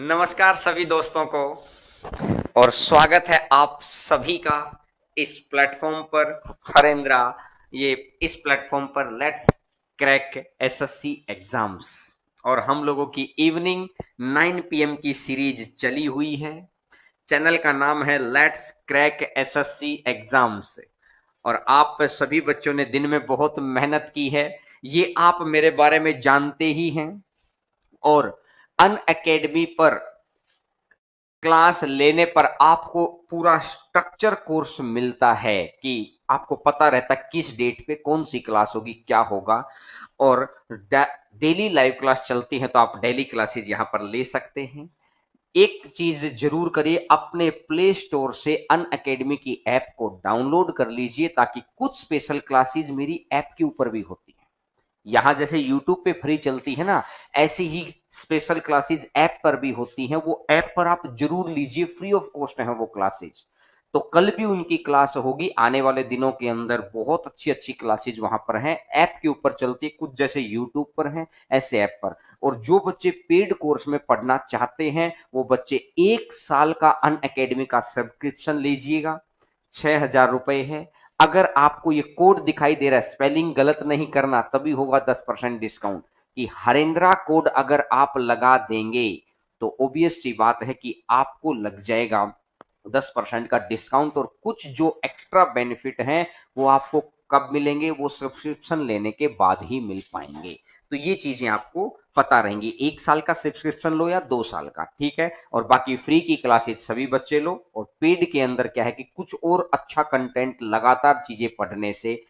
नमस्कार सभी दोस्तों को और स्वागत है आप सभी का इस प्लेटफॉर्म पर। हरेंद्रा, ये इस प्लेटफॉर्म पर लेट्स क्रैक एसएससी एग्जाम्स और हम लोगों की इवनिंग 9 पीएम की सीरीज चली हुई है। चैनल का नाम है लेट्स क्रैक एसएससी एग्जाम्स और आप सभी बच्चों ने दिन में बहुत मेहनत की है, ये आप मेरे बारे में जानते ही हैं। और अन अकेडमी पर क्लास लेने पर आपको पूरा स्ट्रक्चर कोर्स मिलता है कि आपको पता रहता है किस डेट पे कौन सी क्लास होगी, क्या होगा। और डेली लाइव क्लास चलती है तो आप डेली क्लासेज यहां पर ले सकते हैं। एक चीज जरूर करिए, अपने प्ले स्टोर से अन अकेडमी की ऐप को डाउनलोड कर लीजिए ताकि कुछ स्पेशल क्लासेज मेरी ऐप के ऊपर भी होती है। यहां जैसे यूट्यूब पे फ्री चलती है ना, ऐसी ही स्पेशल क्लासेस ऐप पर भी होती हैं। वो ऐप पर आप जरूर लीजिए, फ्री ऑफ कॉस्ट है वो क्लासेस। तो कल भी उनकी क्लास होगी, आने वाले दिनों के अंदर बहुत अच्छी अच्छी क्लासेज वहां पर हैं, ऐप के ऊपर चलती है, कुछ जैसे यूट्यूब पर हैं ऐसे ऐप पर। और जो बच्चे पेड कोर्स में पढ़ना चाहते हैं वो बच्चे 1 साल का अन अकेडमी का सब्सक्रिप्शन लीजिएगा, 6,000 रुपए है। अगर आपको ये कोड दिखाई दे रहा है, स्पेलिंग गलत नहीं करना, तभी होगा 10% डिस्काउंट। कि हरेंद्रा कोड अगर आप लगा देंगे तो ओबियस सी बात है कि आपको लग जाएगा 10% का डिस्काउंट। और कुछ जो एक्स्ट्रा बेनिफिट हैं वो आपको कब मिलेंगे, वो सब्सक्रिप्शन लेने के बाद ही मिल पाएंगे। तो ये चीजें आपको पता रहेंगी, 1 साल का सब्सक्रिप्शन लो या 2 साल का, ठीक है। और बाकी फ्री की क्लासेज सभी बच्चे लो। और पेड के अंदर क्या है कि कुछ और अच्छा कंटेंट, लगातार चीजें पढ़ने से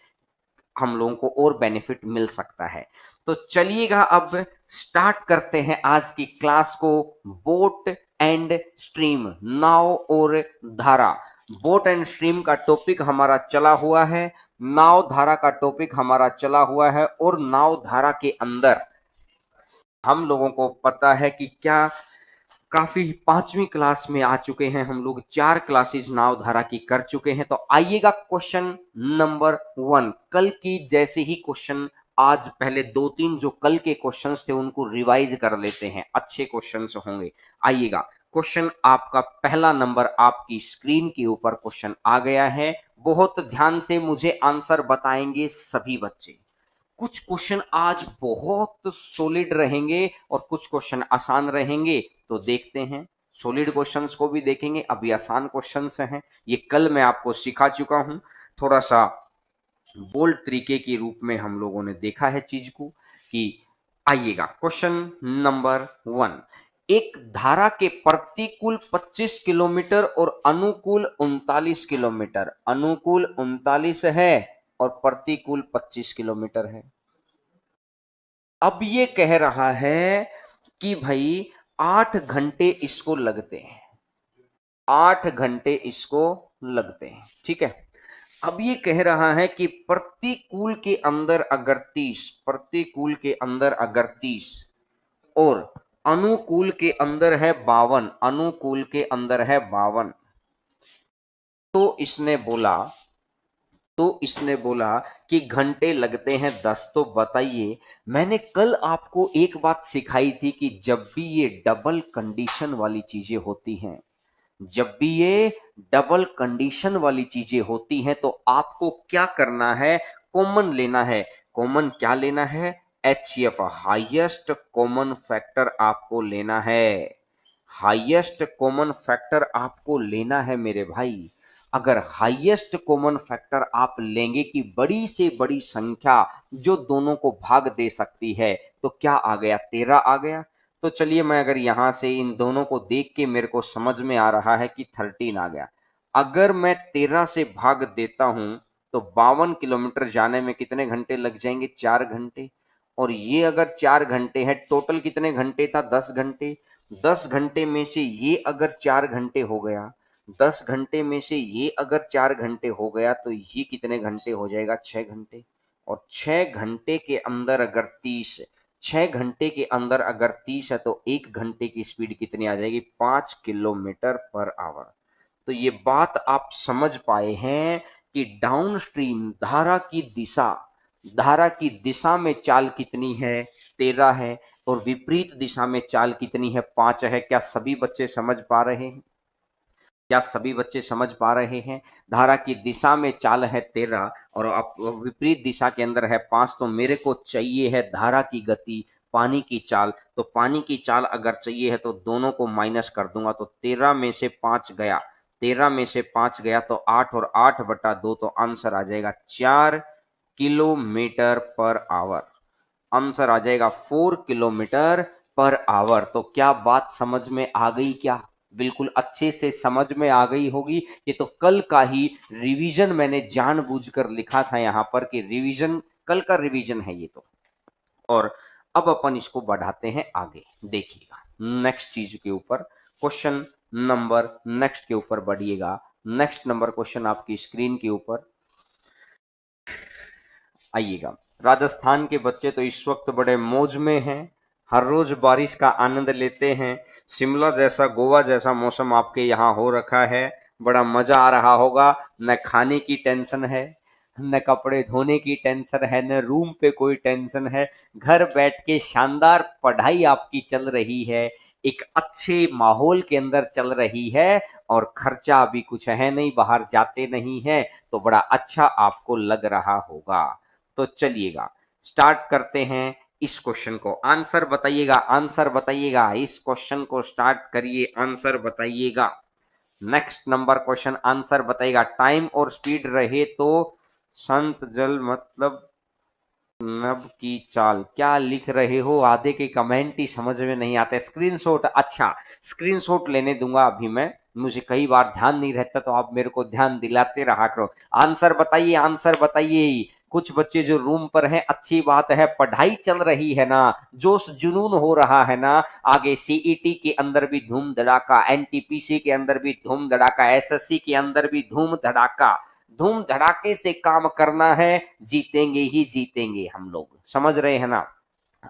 हम लोगों को और बेनिफिट मिल सकता है। तो चलिएगा अब स्टार्ट करते हैं आज की क्लास को। बोट एंड स्ट्रीम, नाव और धारा। बोट एंड स्ट्रीम का टॉपिक हमारा चला हुआ है, नाव धारा का टॉपिक हमारा चला हुआ है। और नाव धारा के अंदर हम लोगों को पता है कि क्या काफी 5वीं क्लास में आ चुके हैं हम लोग, 4 क्लासेस नावधारा की कर चुके हैं। तो आइएगा क्वेश्चन नंबर 1। कल की जैसे ही क्वेश्चन आज, पहले 2-3 जो कल के क्वेश्चंस थे उनको रिवाइज कर लेते हैं, अच्छे क्वेश्चंस होंगे। आइएगा, क्वेश्चन आपका पहला नंबर आपकी स्क्रीन के ऊपर क्वेश्चन आ गया है। बहुत ध्यान से मुझे आंसर बताएंगे सभी बच्चे। कुछ क्वेश्चन आज बहुत सॉलिड रहेंगे और कुछ क्वेश्चन आसान रहेंगे। तो देखते हैं, सॉलिड क्वेश्चंस को भी देखेंगे, अभी आसान क्वेश्चंस हैं। ये कल मैं आपको सिखा चुका हूं, थोड़ा सा बोल्ड तरीके के रूप में हम लोगों ने देखा है चीज को। कि आइएगा क्वेश्चन नंबर 1। एक धारा के प्रतिकूल 25 किलोमीटर और अनुकूल 39 किलोमीटर, अनुकूल 39 है और प्रतिकूल 25 किलोमीटर है। अब ये कह रहा है कि भाई 8 घंटे इसको लगते हैं, 8 घंटे इसको लगते हैं, ठीक है। अब ये कह रहा है कि प्रतिकूल के अंदर अगर 30, प्रतिकूल के अंदर अगर 30 और अनुकूल के अंदर है 52, अनुकूल के अंदर है 52। तो इसने बोला कि घंटे लगते हैं 10। तो बताइए, मैंने कल आपको एक बात सिखाई थी कि जब भी ये डबल कंडीशन वाली चीजें होती हैं, जब भी ये डबल कंडीशन वाली चीजें होती हैं तो आपको क्या करना है, कॉमन लेना है। कॉमन क्या लेना है? HCF, हाईएस्ट कॉमन फैक्टर आपको लेना है, हाईएस्ट कॉमन फैक्टर आपको लेना है मेरे भाई। अगर हाईएस्ट कॉमन फैक्टर आप लेंगे कि बड़ी से बड़ी संख्या जो दोनों को भाग दे सकती है, तो क्या आ गया? 13 आ गया। तो चलिए, मैं अगर यहां से इन दोनों को देख के मेरे को समझ में आ रहा है कि 13 आ गया। अगर मैं 13 से भाग देता हूं तो 52 किलोमीटर जाने में कितने घंटे लग जाएंगे? 4 घंटे। और ये अगर 4 घंटे है, टोटल कितने घंटे था? 10 घंटे। 10 घंटे में से ये अगर 4 घंटे हो गया, 10 घंटे में से ये अगर 4 घंटे हो गया, तो ये कितने घंटे हो जाएगा? 6 घंटे। और 6 घंटे के अंदर अगर 30, 6 घंटे के अंदर अगर 30 है तो 1 घंटे की स्पीड कितनी आ जाएगी? 5 किलोमीटर पर आवर। तो ये बात आप समझ पाए हैं कि डाउन स्ट्रीम धारा की दिशा, धारा की दिशा में चाल कितनी है? 13 है। और विपरीत दिशा में चाल कितनी है, 5 है। क्या सभी बच्चे समझ पा रहे हैं? क्या सभी बच्चे समझ पा रहे हैं? धारा की दिशा में चाल है 13 और विपरीत दिशा के अंदर है 5, तो मेरे को चाहिए है धारा की गति, पानी की चाल। तो पानी की चाल अगर चाहिए है तो दोनों को माइनस कर दूंगा, तो 13 में से 5 गया, 13 में से 5 गया तो 8 और 8/2, तो आंसर आ जाएगा 4 किलोमीटर पर आवर। आंसर आ जाएगा 4 किलोमीटर पर आवर। तो क्या बात समझ में आ गई? क्या बिल्कुल अच्छे से समझ में आ गई होगी। ये तो कल का ही रिवीजन मैंने जानबूझकर लिखा था यहाँ पर कि रिवीजन, कल का रिवीजन है ये तो। और अब अपन इसको बढ़ाते हैं आगे, देखिएगा नेक्स्ट चीज के ऊपर, क्वेश्चन नंबर नेक्स्ट के ऊपर बढ़िएगा। नेक्स्ट नंबर क्वेश्चन आपकी स्क्रीन के ऊपर आइएगा। राजस्थान के बच्चे तो इस वक्त बड़े मौज में हैं, हर रोज बारिश का आनंद लेते हैं। शिमला जैसा, गोवा जैसा मौसम आपके यहाँ हो रखा है, बड़ा मजा आ रहा होगा। न खाने की टेंशन है, न कपड़े धोने की टेंशन है, न रूम पे कोई टेंशन है। घर बैठ के शानदार पढ़ाई आपकी चल रही है, एक अच्छे माहौल के अंदर चल रही है, और खर्चा अभी कुछ है नहीं, बाहर जाते नहीं है, तो बड़ा अच्छा आपको लग रहा होगा। तो चलिएगा स्टार्ट करते हैं इस क्वेश्चन को। आंसर बताइएगा, आंसर बताइएगा, इस क्वेश्चन को स्टार्ट करिए, आंसर बताइएगा। नेक्स्ट नंबर क्वेश्चन, आंसर बताइएगा। टाइम और स्पीड रहे तो संत जल मतलब नब की चाल। क्या लिख रहे हो? आधे के कमेंट ही समझ में नहीं आते। स्क्रीनशॉट, अच्छा स्क्रीनशॉट लेने दूंगा अभी मैं, मुझे कई बार ध्यान नहीं रहता तो आप मेरे को ध्यान दिलाते रहा करो। आंसर बताइए, आंसर बताइए। कुछ बच्चे जो रूम पर हैं, अच्छी बात है, पढ़ाई चल रही है ना, जोश जुनून हो रहा है ना। आगे सीईटी के अंदर भी धूम धड़ाका, एनटीपीसी के अंदर भी धूम धड़ाका, एसएससी के अंदर भी धूम धड़ाका। धूम धड़ाके से काम करना है, जीतेंगे ही जीतेंगे हम लोग, समझ रहे हैं ना।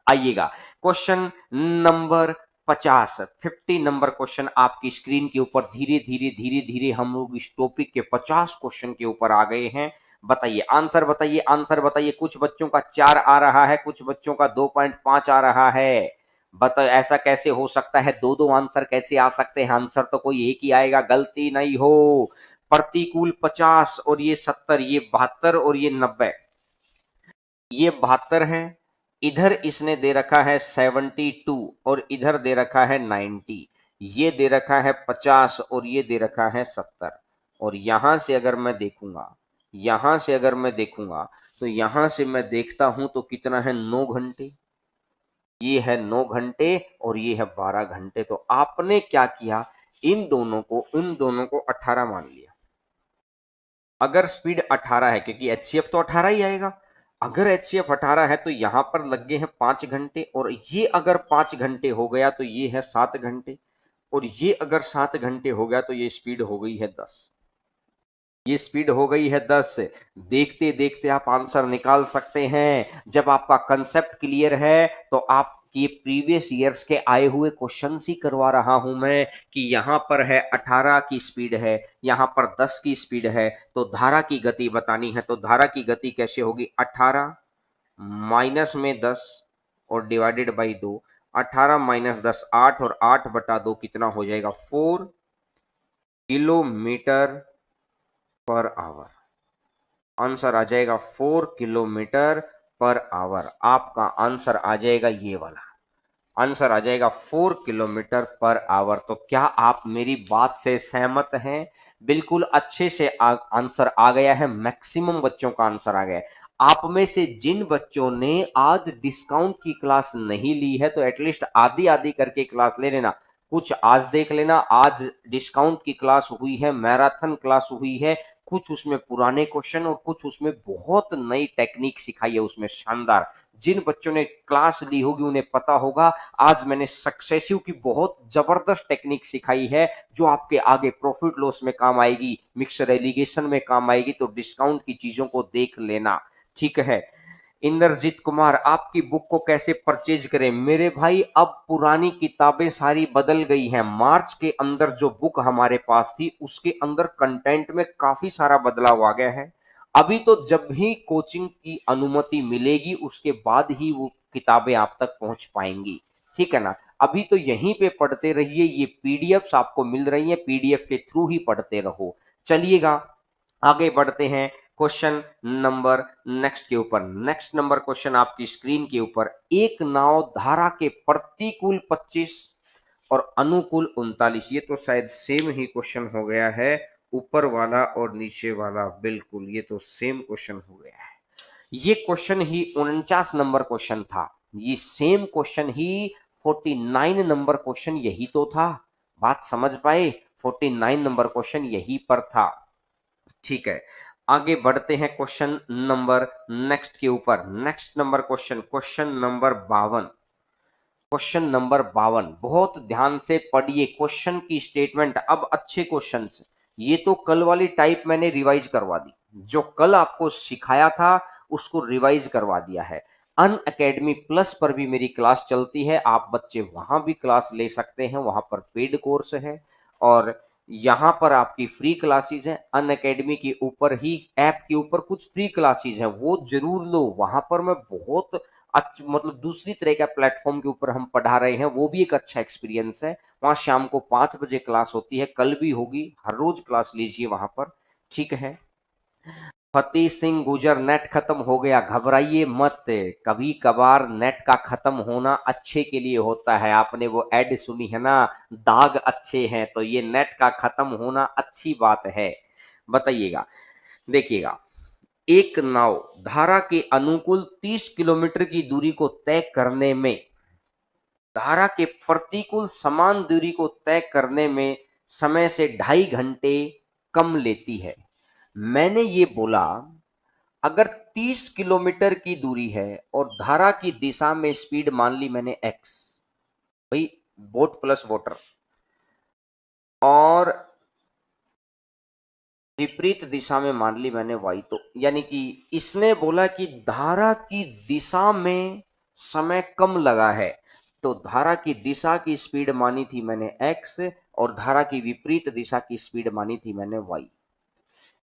आइएगा क्वेश्चन नंबर 50 नंबर क्वेश्चन आपकी स्क्रीन के ऊपर। धीरे धीरे धीरे धीरे हम लोग इस टॉपिक के 50 क्वेश्चन के ऊपर आ गए हैं। बताइए, आंसर बताइए, आंसर बताइए। कुछ बच्चों का 4 आ रहा है, कुछ बच्चों का 2.5 आ रहा है। बता, ऐसा कैसे हो सकता है? दो दो आंसर कैसे आ सकते हैं? आंसर तो कोई एक ही आएगा, गलती नहीं हो। प्रतिकूल 50 और ये 70, ये 72 और ये 90, ये 72 है। इधर इसने दे रखा है 72 और इधर दे रखा है 90। ये दे रखा है 50 और ये दे रखा है 70। और यहां से अगर मैं देखूंगा, यहां से अगर मैं देखूंगा, तो यहां से मैं देखता हूं तो कितना है, 9 घंटे। ये है 9 घंटे और ये है 12 घंटे। तो आपने क्या किया, इन दोनों को 18 मान लिया। अगर स्पीड 18 है, क्योंकि एचसीएफ तो 18 ही आएगा, अगर एचसीएफ 18 है तो यहां पर लग गए हैं 5 घंटे, और ये अगर 5 घंटे हो गया तो ये है 7 घंटे, और ये अगर 7 घंटे हो गया तो ये स्पीड हो गई है 10। ये स्पीड हो गई है 10। देखते देखते आप आंसर निकाल सकते हैं। जब आपका कंसेप्ट क्लियर है तो आप ये प्रीवियस ईयर्स के आए हुए क्वेश्चन ही करवा रहा हूं मैं कि यहां पर है 18 की स्पीड है, यहां पर 10 की स्पीड है, तो धारा की गति बतानी है। तो धारा की गति कैसे होगी, 18 माइनस में 10 और डिवाइडेड बाई 2। 18 माइनस 10 8, और 8/2 कितना हो जाएगा, 4 किलोमीटर पर आवर। आंसर आ जाएगा 4 किलोमीटर पर आवर। आपका आंसर आ जाएगा ये वाला, आंसर आ जाएगा 4 किलोमीटर पर आवर। तो क्या आप मेरी बात से सहमत हैं? बिल्कुल अच्छे से आंसर आ गया है, मैक्सिमम बच्चों का आंसर आ गया है। आप में से जिन बच्चों ने आज डिस्काउंट की क्लास नहीं ली है तो एटलीस्ट आधी आधी करके क्लास ले लेना। कुछ आज देख लेना, आज डिस्काउंट की क्लास हुई है, मैराथन क्लास हुई है, कुछ उसमें पुराने क्वेश्चन और कुछ उसमें बहुत नई टेक्निक सिखाई है उसमें, शानदार। जिन बच्चों ने क्लास ली होगी उन्हें पता होगा आज मैंने सक्सेसिव की बहुत जबरदस्त टेक्निक सिखाई है, जो आपके आगे प्रॉफिट लॉस में काम आएगी, मिक्सर एलिगेशन में काम आएगी। तो डिस्काउंट की चीजों को देख लेना, ठीक है। इंद्रजीत कुमार, आपकी बुक को कैसे परचेज करें? मेरे भाई अब पुरानी किताबें सारी बदल गई हैं। मार्च के अंदर जो बुक हमारे पास थी उसके अंदर कंटेंट में काफी सारा बदलाव आ गया है। अभी तो जब भी कोचिंग की अनुमति मिलेगी उसके बाद ही वो किताबें आप तक पहुंच पाएंगी। ठीक है ना। अभी तो यहीं पे पढ़ते रहिए, ये पीडीएफ्स आपको मिल रही है, पीडीएफ के थ्रू ही पढ़ते रहो। चलिएगा आगे बढ़ते हैं क्वेश्चन नंबर नेक्स्ट के ऊपर। नेक्स्ट नंबर क्वेश्चन आपकी स्क्रीन के ऊपर, एक नाव धारा के प्रतिकूल 25 और अनुकूल 39, ये तो शायद सेम ही क्वेश्चन हो गया है, ऊपर वाला और नीचे वाला, बिल्कुल ये तो सेम क्वेश्चन हो गया है। ये क्वेश्चन ही 49 नंबर क्वेश्चन था, ये सेम क्वेश्चन ही 49 नंबर क्वेश्चन यही तो था। बात समझ पाए, 49 नंबर क्वेश्चन यही पर था। ठीक है, आगे बढ़ते हैं क्वेश्चन नंबर नेक्स्ट के ऊपर। Next number question, question number 52। Question number 52 बहुत ध्यान से पढ़िए क्वेश्चन की स्टेटमेंट। अब अच्छे क्वेश्चन, ये तो कल वाली टाइप मैंने रिवाइज करवा दी, जो कल आपको सिखाया था उसको रिवाइज करवा दिया है। अन अकेडमी प्लस पर भी मेरी क्लास चलती है, आप बच्चे वहां भी क्लास ले सकते हैं, वहां पर पेड कोर्स है और यहाँ पर आपकी फ्री क्लासेज है। अन अकेडमी के ऊपर ही ऐप के ऊपर कुछ फ्री क्लासेज है, वो जरूर लो। वहां पर मैं बहुत मतलब दूसरी तरह का प्लेटफॉर्म के ऊपर हम पढ़ा रहे हैं, वो भी एक अच्छा एक्सपीरियंस है। वहां शाम को 5 बजे क्लास होती है, कल भी होगी, हर रोज क्लास लीजिए वहां पर, ठीक है। फतेह सिंह गुजर, नेट खत्म हो गया, घबराइए मत, कभी कभार नेट का खत्म होना अच्छे के लिए होता है। आपने वो एड सुनी है ना, दाग अच्छे हैं, तो ये नेट का खत्म होना अच्छी बात है। बताइएगा, देखिएगा, एक नाव धारा के अनुकूल 30 किलोमीटर की दूरी को तय करने में, धारा के प्रतिकूल समान दूरी को तय करने में समय से 2.5 घंटे कम लेती है। मैंने ये बोला, अगर 30 किलोमीटर की दूरी है और धारा की दिशा में स्पीड मान ली मैंने x, भाई बोट प्लस वाटर, और विपरीत दिशा में मान ली मैंने y, तो यानी कि इसने बोला कि धारा की दिशा में समय कम लगा है, तो धारा की दिशा की स्पीड मानी थी मैंने x और धारा की विपरीत दिशा की स्पीड मानी थी मैंने y।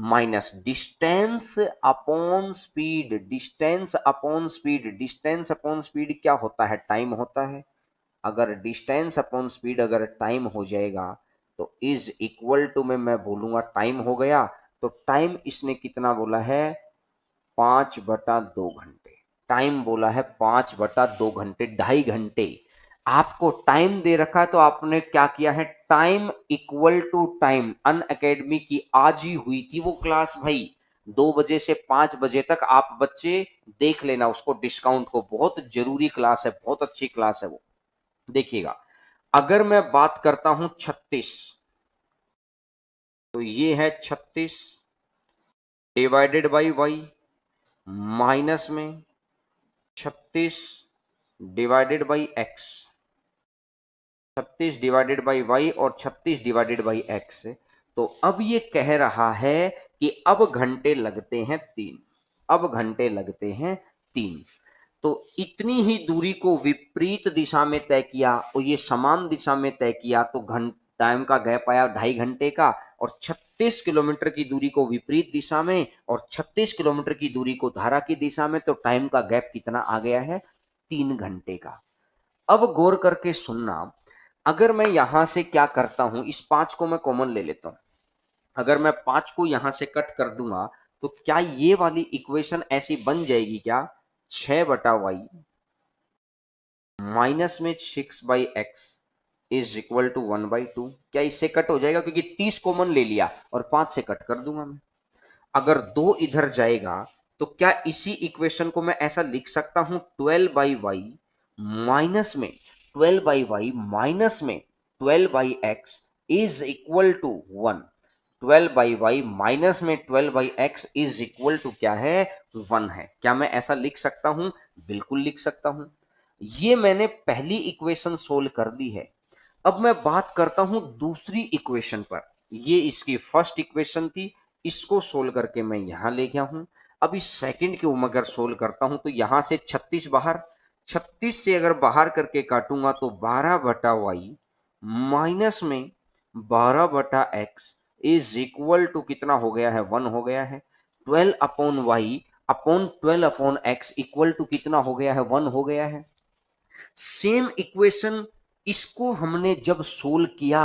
Minus distance upon speed, distance upon speed, distance upon speed क्या होता है, टाइम होता है। अगर डिस्टेंस अपॉन स्पीड अगर टाइम हो जाएगा तो इज इक्वल टू में मैं बोलूंगा टाइम हो गया, तो टाइम इसने कितना बोला है, 5/2 घंटे। टाइम बोला है 5/2 घंटे, 2.5 घंटे। आपको टाइम दे रखा है तो आपने क्या किया है, time equal to time. Unacademy की आज ही हुई थी वो क्लास भाई, 2 बजे से 5 बजे तक आप बच्चे देख लेना उसको, डिस्काउंट को, बहुत जरूरी क्लास है, बहुत अच्छी क्लास है वो। देखिएगा, अगर मैं बात करता हूं 36, तो ये है 36 डिवाइडेड बाई वाई, माइनस में 36 divided by X, 36 divided by Y और 36 डिवाइडेड बाई एक्स। तो अब ये कह रहा है कि अब घंटे लगते हैं 3, अब घंटे लगते हैं 3। तो इतनी ही दूरी को विपरीत दिशा में तय किया और ये समान दिशा में तय किया, तो टाइम का गैप आया 2.5 घंटे का। और 36 किलोमीटर की दूरी को विपरीत दिशा में और 36 किलोमीटर की दूरी को धारा की दिशा में, तो टाइम का गैप कितना आ गया है, 3 घंटे का। अब गौर करके सुनना, अगर मैं यहां से क्या करता हूं, इस 5 को मैं कॉमन ले लेता हूं, अगर मैं 5 को यहां से कट कर दूंगा तो क्या ये वाली इक्वेशन ऐसी बन जाएगी क्या, 6/y माइनस में 6/x इज इक्वल टू 1/2। क्या इससे कट हो जाएगा, क्योंकि 30 कॉमन ले लिया और 5 से कट कर दूंगा मैं। अगर 2 इधर जाएगा तो क्या इसी इक्वेशन को मैं ऐसा लिख सकता हूं, 12/y माइनस में 12/y माइनस में 12/x is equal to 1। 12/y minus में 12/x इज इक्वल टू क्या है, 1 है। क्या मैं ऐसा लिख सकता हूं, बिल्कुल लिख सकता हूं। ये मैंने पहली इक्वेशन सोल्व कर ली है। अब मैं बात करता हूं दूसरी इक्वेशन पर। ये इसकी फर्स्ट इक्वेशन थी, इसको सोल्व करके मैं यहां ले गया हूं। अब इस सेकंड को मैं अगर सोल्व करता हूं तो यहां से 36 बाहर, 36 से अगर बाहर करके काटूंगा तो 12/y माइनस में 12/x इज इक्वल टू कितना हो गया है, 1 हो गया है। 12/y upon 12/x equal to कितना हो गया है, 1 हो गया है। सेम इक्वेशन, इसको हमने जब सोल्व किया,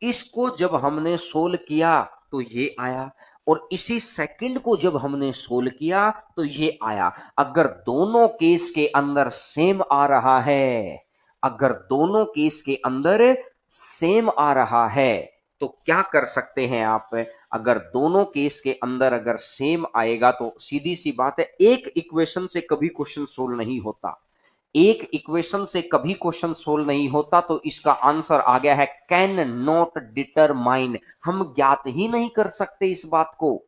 इसको जब हमने सोल्व किया तो ये आया, और इसी सेकंड को जब हमने सोल्व किया तो ये आया। अगर दोनों केस के अंदर सेम आ रहा है, अगर दोनों केस के अंदर सेम आ रहा है तो क्या कर सकते हैं आप? अगर दोनों केस के अंदर अगर सेम आएगा तो सीधी सी बात है, एक इक्वेशन से कभी क्वेश्चन सोल्व नहीं होता, एक इक्वेशन से कभी क्वेश्चन सोल्व नहीं होता। तो इसका आंसर आ गया है कैन नॉट डिटरमाइन। हम ज्ञात ही नहीं कर सकते, इस बात को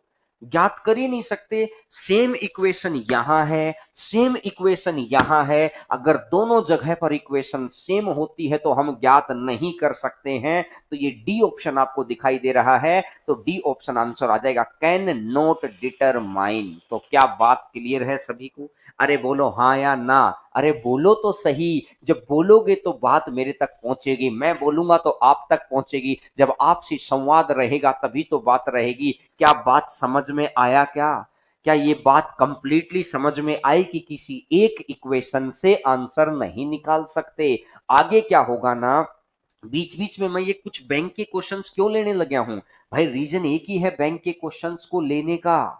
ज्ञात कर ही नहीं सकते। सेम इक्वेशन यहां है, सेम इक्वेशन यहां है, अगर दोनों जगह पर इक्वेशन सेम होती है तो हम ज्ञात नहीं कर सकते हैं। तो ये डी ऑप्शन आपको दिखाई दे रहा है, तो डी ऑप्शन आंसर आ जाएगा कैन नॉट डिटरमाइन। तो क्या बात क्लियर है सभी को? अरे बोलो हाँ या ना, अरे बोलो तो सही। जब बोलोगे तो बात मेरे तक पहुंचेगी, मैं बोलूंगा तो आप तक पहुंचेगी। जब आपसे संवाद रहेगा तभी तो बात रहेगी। क्या बात समझ में आया? क्या ये बात कंप्लीटली समझ में आई कि किसी एक इक्वेशन से आंसर नहीं निकाल सकते? आगे क्या होगा ना, बीच बीच में मैं ये कुछ बैंक के क्वेश्चंस क्यों लेने लगा हूं भाई? रीजन एक ही है बैंक के क्वेश्चंस को लेने का,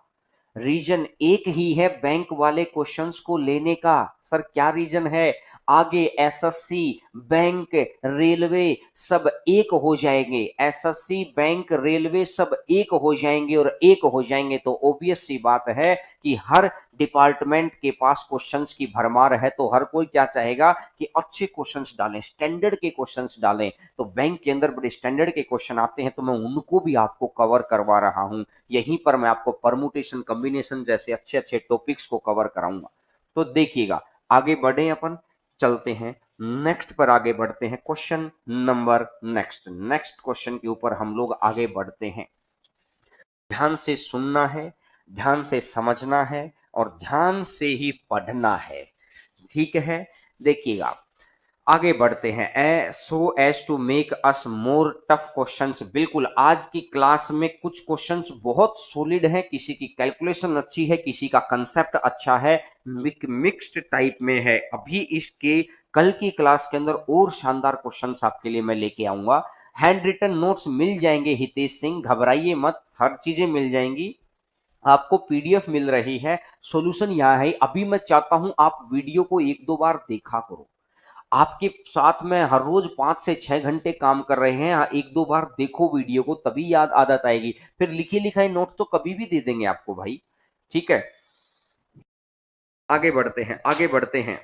रीजन एक ही है बैंक वाले क्वेश्चंस को लेने का। सर क्या रीजन है? आगे एसएससी, बैंक, रेलवे सब एक हो जाएंगे, एसएससी, बैंक, रेलवे सब एक हो जाएंगे, और एक हो जाएंगे तो ऑब्वियस सी बात है कि हर डिपार्टमेंट के पास क्वेश्चंस की भरमार है, तो हर कोई क्या चाहेगा कि अच्छे क्वेश्चंस डालें, स्टैंडर्ड के क्वेश्चंस डालें। तो बैंक के अंदर बड़े स्टैंडर्ड के क्वेश्चन आते हैं, तो मैं उनको भी आपको कवर करवा रहा हूं। यहीं पर मैं आपको परमुटेशन, कॉम्बिनेशन जैसे अच्छे अच्छे टॉपिक्स को कवर कराऊंगा। तो देखिएगा, आगे बढ़े अपन, चलते हैं नेक्स्ट पर, आगे बढ़ते हैं question number next, next question के ऊपर हम लोग आगे बढ़ते हैं। ध्यान से सुनना है, ध्यान से समझना है, और ध्यान से ही पढ़ना है, ठीक है? देखिएगा, आगे बढ़ते हैं। So as to make us more tough questions. बिल्कुल, आज की क्लास में कुछ क्वेश्चंस बहुत सॉलिड हैं, किसी की कैलकुलेशन अच्छी है, किसी का कंसेप्ट अच्छा है, मिक्स्ड टाइप में है। अभी इसके कल की क्लास के अंदर और शानदार क्वेश्चंस आपके लिए मैं लेके आऊंगा। हैंड रिटन नोट्स मिल जाएंगे हितेश सिंह, घबराइए मत, हर चीजें मिल जाएंगी आपको, पीडीएफ मिल रही है। सॉल्यूशन यहाँ है। अभी मैं चाहता हूं आप वीडियो को एक दो बार देखा करो, आपके साथ में हर रोज 5 से 6 घंटे काम कर रहे हैं, एक दो बार देखो वीडियो को, तभी याद आदत आएगी। फिर लिखे लिखाए नोट्स तो कभी भी दे देंगे आपको भाई, ठीक है? आगे बढ़ते हैं, आगे बढ़ते हैं।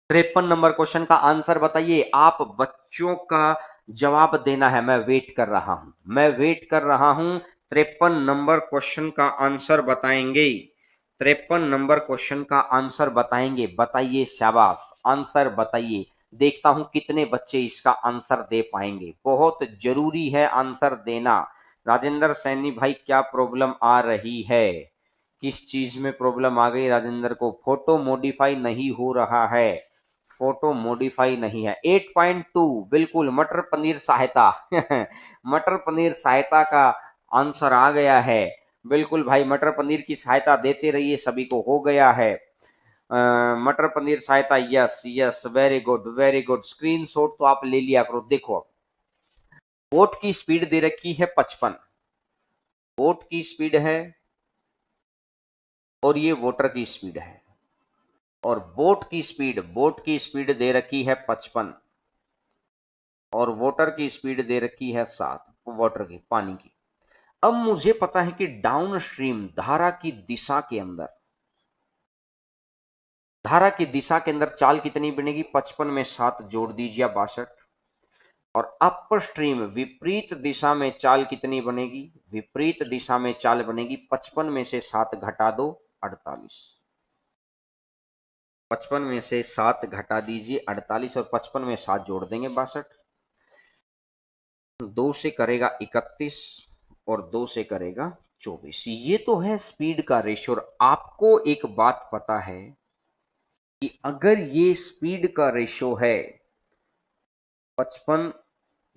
53 नंबर क्वेश्चन का आंसर बताइए। आप बच्चों का जवाब देना है, मैं वेट कर रहा हूं, मैं वेट कर रहा हूं। 53 नंबर क्वेश्चन का आंसर बताएंगे, 53 नंबर क्वेश्चन का आंसर बताएंगे, बताइए, शाबाश, आंसर बताइए। देखता हूं कितने बच्चे इसका आंसर दे पाएंगे, बहुत जरूरी है आंसर देना। राजेंद्र सैनी भाई, क्या प्रॉब्लम आ रही है? किस चीज में प्रॉब्लम आ गई राजेंद्र को? फोटो मॉडिफाई नहीं हो रहा है, फोटो मॉडिफाई नहीं है। 8.2 बिल्कुल, मटर पनीर सहायता मटर पनीर सहायता का आंसर आ गया है। बिल्कुल भाई, मटर पनीर की सहायता देते रहिए, सभी को हो गया है। मटर पनीर सहायता, yes yes, very good very good. Screenshot तो आप ले लिया करो। देखो, बोट की स्पीड दे रखी है 55, बोट की स्पीड है, और ये वोटर की स्पीड है, और बोट की स्पीड दे रखी है 55, और वोटर की स्पीड दे रखी है 7, वाटर की, पानी की। अब मुझे पता है कि डाउन स्ट्रीम धारा की दिशा के अंदर, धारा की दिशा के अंदर चाल कितनी बनेगी? 55 में 7 जोड़ दीजिए, 62। और अपर स्ट्रीम विपरीत दिशा में चाल कितनी बनेगी? विपरीत दिशा में चाल बनेगी 55 में से 7 घटा दो, 48। 55 में से 7 घटा दीजिए, 48, और 55 में 7 जोड़ देंगे, 62। 2 से करेगा 31, और 2 से करेगा 24। ये तो है स्पीड का रेशियो। आपको एक बात पता है कि अगर ये स्पीड का रेशियो है 55,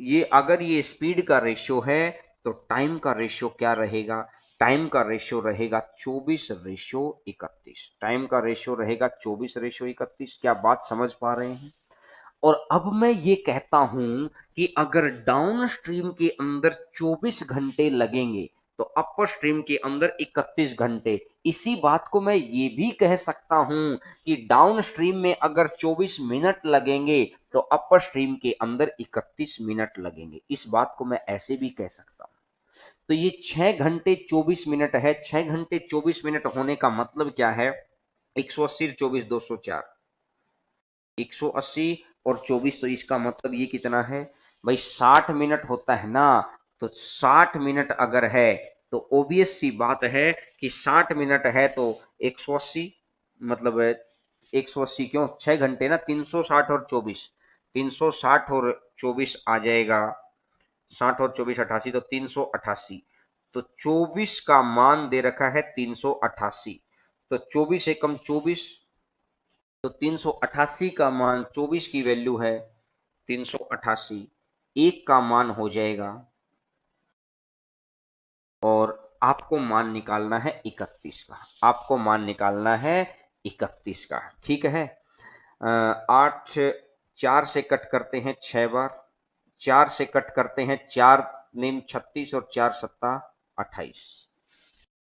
ये अगर ये स्पीड का रेशियो है तो टाइम का रेशियो क्या रहेगा? टाइम का रेशियो रहेगा 24:31। टाइम का रेशियो रहेगा 24:31। क्या बात समझ पा रहे हैं? और अब मैं ये कहता हूं कि अगर डाउन स्ट्रीम के अंदर 24 घंटे लगेंगे तो अपर स्ट्रीम के अंदर 31 घंटे। इसी बात को मैं ये भी कह सकता हूं कि डाउन स्ट्रीम में अगर 24 मिनट लगेंगे तो अपर स्ट्रीम के अंदर 31 मिनट लगेंगे। इस बात को मैं ऐसे भी कह सकता हूं। तो ये 6 घंटे 24 मिनट है। 6 घंटे 24 मिनट होने का मतलब क्या है? 180 24 204, 180 और 24, तो इसका मतलब ये कितना है भाई? 60 मिनट होता है ना। तो 60 मिनट अगर है तो ओबियस सी बात है कि 60 मिनट है तो 180, मतलब 180 क्यों, 6 घंटे ना, 360 और 24, 360 और 24 आ जाएगा, 60 और 24 88, तो 388। तो 24 का मान दे रखा है 388, तो 24 एकम 24, तो 388 का मान, 24 की वैल्यू है 388, एक का मान हो जाएगा और आपको मान निकालना है 31 का। आपको मान निकालना है 31 का, ठीक है। 8 4 से कट करते हैं 6 बार, 4 से कट करते हैं 4 × 9 = 36 और 4 × 7 = 28,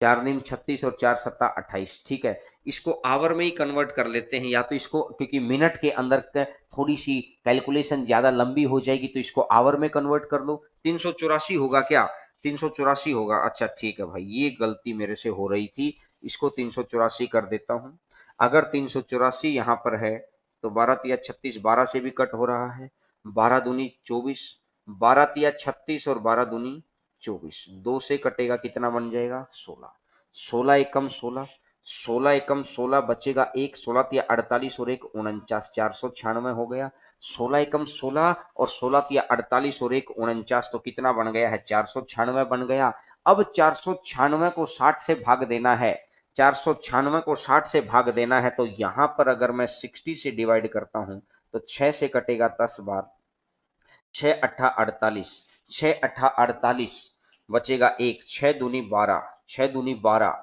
4 × 9 = 36 और 4 × 7 = 28, ठीक है। इसको आवर में ही कन्वर्ट कर लेते हैं, या तो इसको, क्योंकि मिनट के अंदर थोड़ी सी कैलकुलेशन ज्यादा लंबी हो जाएगी, तो इसको आवर में कन्वर्ट कर लो। 384 होगा क्या? 384 होगा। अच्छा ठीक है भाई, ये गलती मेरे से हो रही थी, इसको 384 कर देता हूं। अगर 384 यहां पर है तो 12 × 36, 12 से भी कट हो रहा है, 12 दूनी 24, 12 × 36 और 12 दूनी 24, 2 से कटेगा, कितना बन जाएगा? 16, 16 एकम 16, 16 एकम 16 बचेगा एक, 16 × 48 और एक 49, 496 हो गया। 16 एकम 16 और 16 × 48 और एक 49, तो कितना बन गया है? 496 बन गया। अब 496 को 60 से भाग देना है, 496 को 60 से भाग देना है, तो यहां पर अगर मैं 60 से डिवाइड करता हूं तो 6 से कटेगा 10 बार, 6 अट्ठा 48, 6 अट्ठा 48, बचेगा एक, 6 दूनी 12, 6 दूनी 12,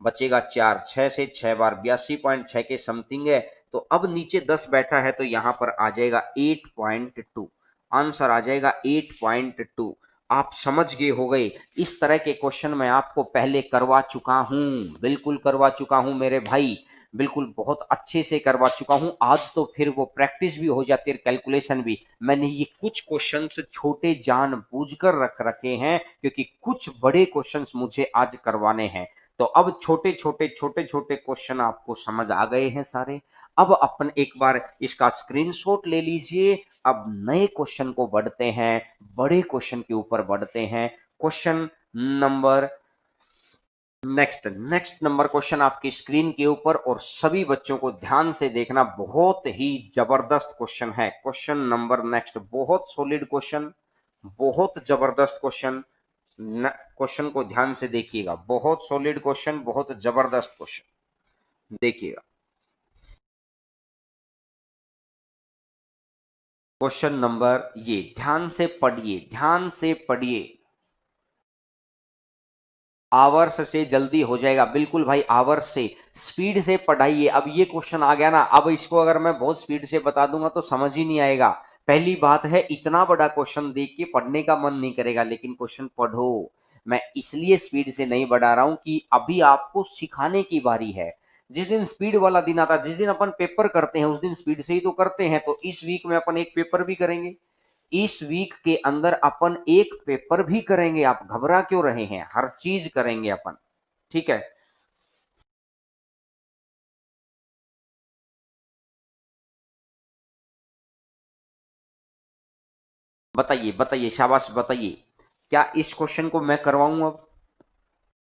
बचेगा 4, 6 से 6 बार 82.6 के समथिंग है। तो अब नीचे 10 बैठा है तो यहां पर आ जाएगा 8.2, आंसर आ जाएगा 8.2। आप समझ गए हो गए? इस तरह के क्वेश्चन मैं आपको पहले करवा चुका हूं, बिल्कुल करवा चुका हूं मेरे भाई, बिल्कुल बहुत अच्छे से करवा चुका हूं। आज तो फिर वो प्रैक्टिस भी हो जाती है, कैलकुलेशन भी। मैंने ये कुछ क्वेश्चंस छोटे जानबूझकर रख रखे हैं क्योंकि कुछ बड़े क्वेश्चंस मुझे आज करवाने हैं। तो अब छोटे छोटे क्वेश्चन आपको समझ आ गए हैं सारे। अब अपन एक बार इसका स्क्रीनशॉट ले लीजिए। अब नए क्वेश्चन को बढ़ते हैं, बड़े क्वेश्चन के ऊपर बढ़ते हैं। Question number next number question आपकी स्क्रीन के ऊपर, और सभी बच्चों को ध्यान से देखना, बहुत ही जबरदस्त क्वेश्चन है। क्वेश्चन नंबर नेक्स्ट, बहुत सॉलिड क्वेश्चन, बहुत जबरदस्त क्वेश्चन। क्वेश्चन को ध्यान से देखिएगा, बहुत सॉलिड क्वेश्चन, बहुत जबरदस्त क्वेश्चन, देखिएगा। क्वेश्चन नंबर, ये ध्यान से पढ़िए, ध्यान से पढ़िए, आवर्स से जल्दी हो जाएगा। बिल्कुल भाई, आवर्स से, स्पीड से पढ़ाइए। अब ये क्वेश्चन आ गया ना, अब इसको अगर मैं बहुत स्पीड से बता दूंगा तो समझ ही नहीं आएगा। पहली बात है, इतना बड़ा क्वेश्चन देख के पढ़ने का मन नहीं करेगा, लेकिन क्वेश्चन पढ़ो। मैं इसलिए स्पीड से नहीं बढ़ा रहा हूं कि अभी आपको सिखाने की बारी है। जिस दिन स्पीड वाला दिन आता है, जिस दिन अपन पेपर करते हैं, उस दिन स्पीड से ही तो करते हैं। तो इस वीक में अपन एक पेपर भी करेंगे, इस वीक के अंदर अपन एक पेपर भी करेंगे। आप घबरा क्यों रहे हैं? हर चीज करेंगे अपन, ठीक है। बताइए बताइए, शाबाश बताइए, क्या इस क्वेश्चन को मैं करवाऊं अब?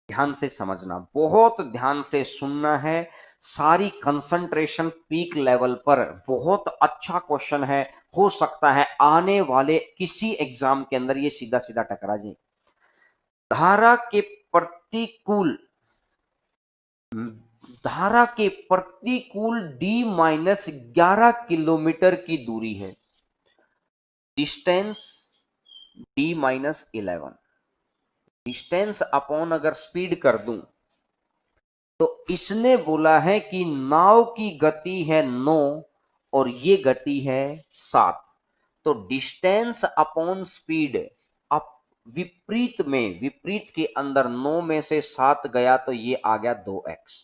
ध्यान से समझना, बहुत ध्यान से सुनना है, सारी कंसंट्रेशन पीक लेवल पर। बहुत अच्छा क्वेश्चन है, हो सकता है आने वाले किसी एग्जाम के अंदर ये सीधा सीधा टकरा जाए। धारा के प्रतिकूल, धारा के प्रतिकूल D-11 किलोमीटर की दूरी है। डिस्टेंस D-11, डिस्टेंस अपॉन अगर स्पीड कर दूं तो इसने बोला है कि नाव की गति है 9 और ये गति है 7। तो डिस्टेंस अपॉन स्पीड, अब विपरीत के अंदर 9 में से 7 गया तो ये आ गया 2x।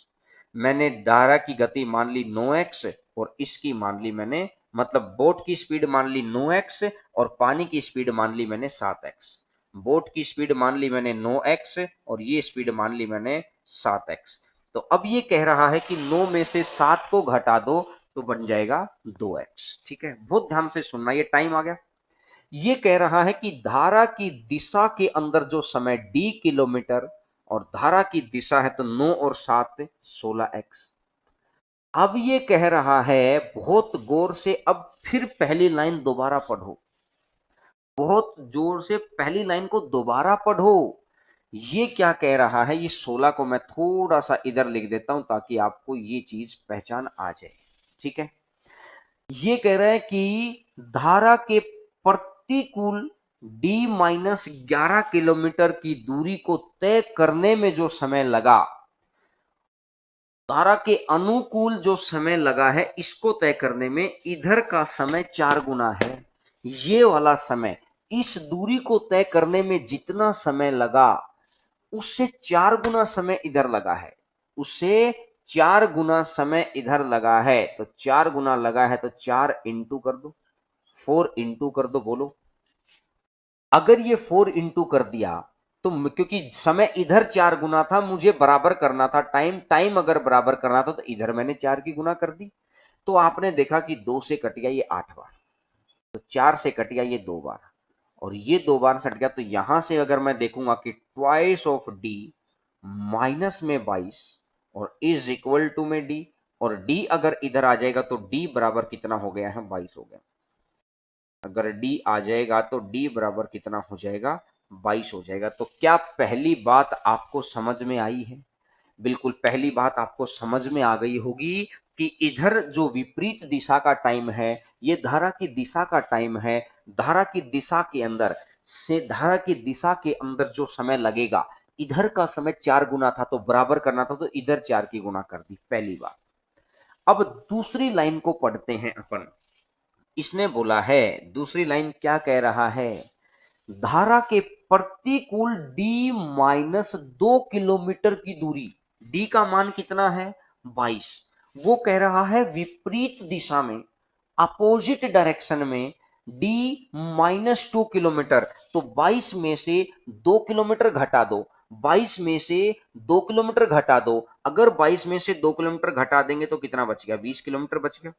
मैंने धारा की गति मान ली 9x और इसकी मान ली मैंने, मतलब बोट की स्पीड मान ली 9x और पानी की स्पीड मान ली मैंने 7x। बोट की स्पीड मान ली मैंने 9x और ये स्पीड मान ली मैंने 7x। तो अब ये कह रहा है कि 9 में से 7 को घटा दो तो बन जाएगा 2x। ठीक है, बहुत ध्यान से सुनना, ये टाइम आ गया। ये कह रहा है कि धारा की दिशा के अंदर जो समय d किलोमीटर और धारा की दिशा है तो 9 और 7 16x। अब ये कह रहा है, बहुत गौर से अब फिर पहली लाइन दोबारा पढ़ो, बहुत जोर से पहली लाइन को दोबारा पढ़ो। ये क्या कह रहा है, ये 16 को मैं थोड़ा सा इधर लिख देता हूं ताकि आपको ये चीज पहचान आ जाए। ठीक है, ये कह रहा है कि धारा के प्रतिकूल D-11 किलोमीटर की दूरी को तय करने में जो समय लगा, धारा के अनुकूल जो समय लगा है इसको तय करने में इधर का समय 4 गुना है। ये वाला समय, इस दूरी को तय करने में जितना समय लगा उससे 4 गुना समय इधर लगा है, उससे 4 गुना समय इधर लगा है। तो 4 गुना लगा है तो 4 इंटू कर दो, 4 इंटू कर दो। बोलो, अगर ये 4 इंटू कर दिया तो क्योंकि समय इधर 4 गुना था, मुझे बराबर करना था टाइम अगर बराबर करना था तो इधर मैंने 4 की गुना कर दी। तो आपने देखा कि 2 से कट गया ये 8 बार, तो 4 से कट गया ये 2 बार और ये 2 बार कट गया। तो यहां से अगर मैं देखूंगा कि ट्वाइस ऑफ डी माइनस में 22 और इज इक्वल टू में डी, और डी अगर इधर आ जाएगा तो डी बराबर कितना हो गया है, 22 हो गया। अगर d आ जाएगा तो d बराबर कितना हो जाएगा, 22 हो जाएगा। तो क्या पहली बात आपको समझ में आई है? बिल्कुल पहली बात आपको समझ में आ गई होगी कि इधर जो विपरीत दिशा का टाइम है ये धारा की दिशा का टाइम है। धारा की दिशा के अंदर से, धारा की दिशा के अंदर जो समय लगेगा, इधर का समय 4 गुना था तो बराबर करना था तो इधर 4 की गुना कर दी, पहली बात। अब दूसरी लाइन को पढ़ते हैं अपन। इसने बोला है, दूसरी लाइन क्या कह रहा है, धारा के प्रतिकूल D-2 किलोमीटर की दूरी, D का मान कितना है, 22। वो कह रहा है विपरीत दिशा में, अपोजिट डायरेक्शन में D-2 किलोमीटर। तो 22 में से 2 किलोमीटर घटा दो, 22 में से 2 किलोमीटर घटा दो। अगर 22 में से 2 किलोमीटर घटा देंगे तो कितना बच गया, 20 किलोमीटर बच गया।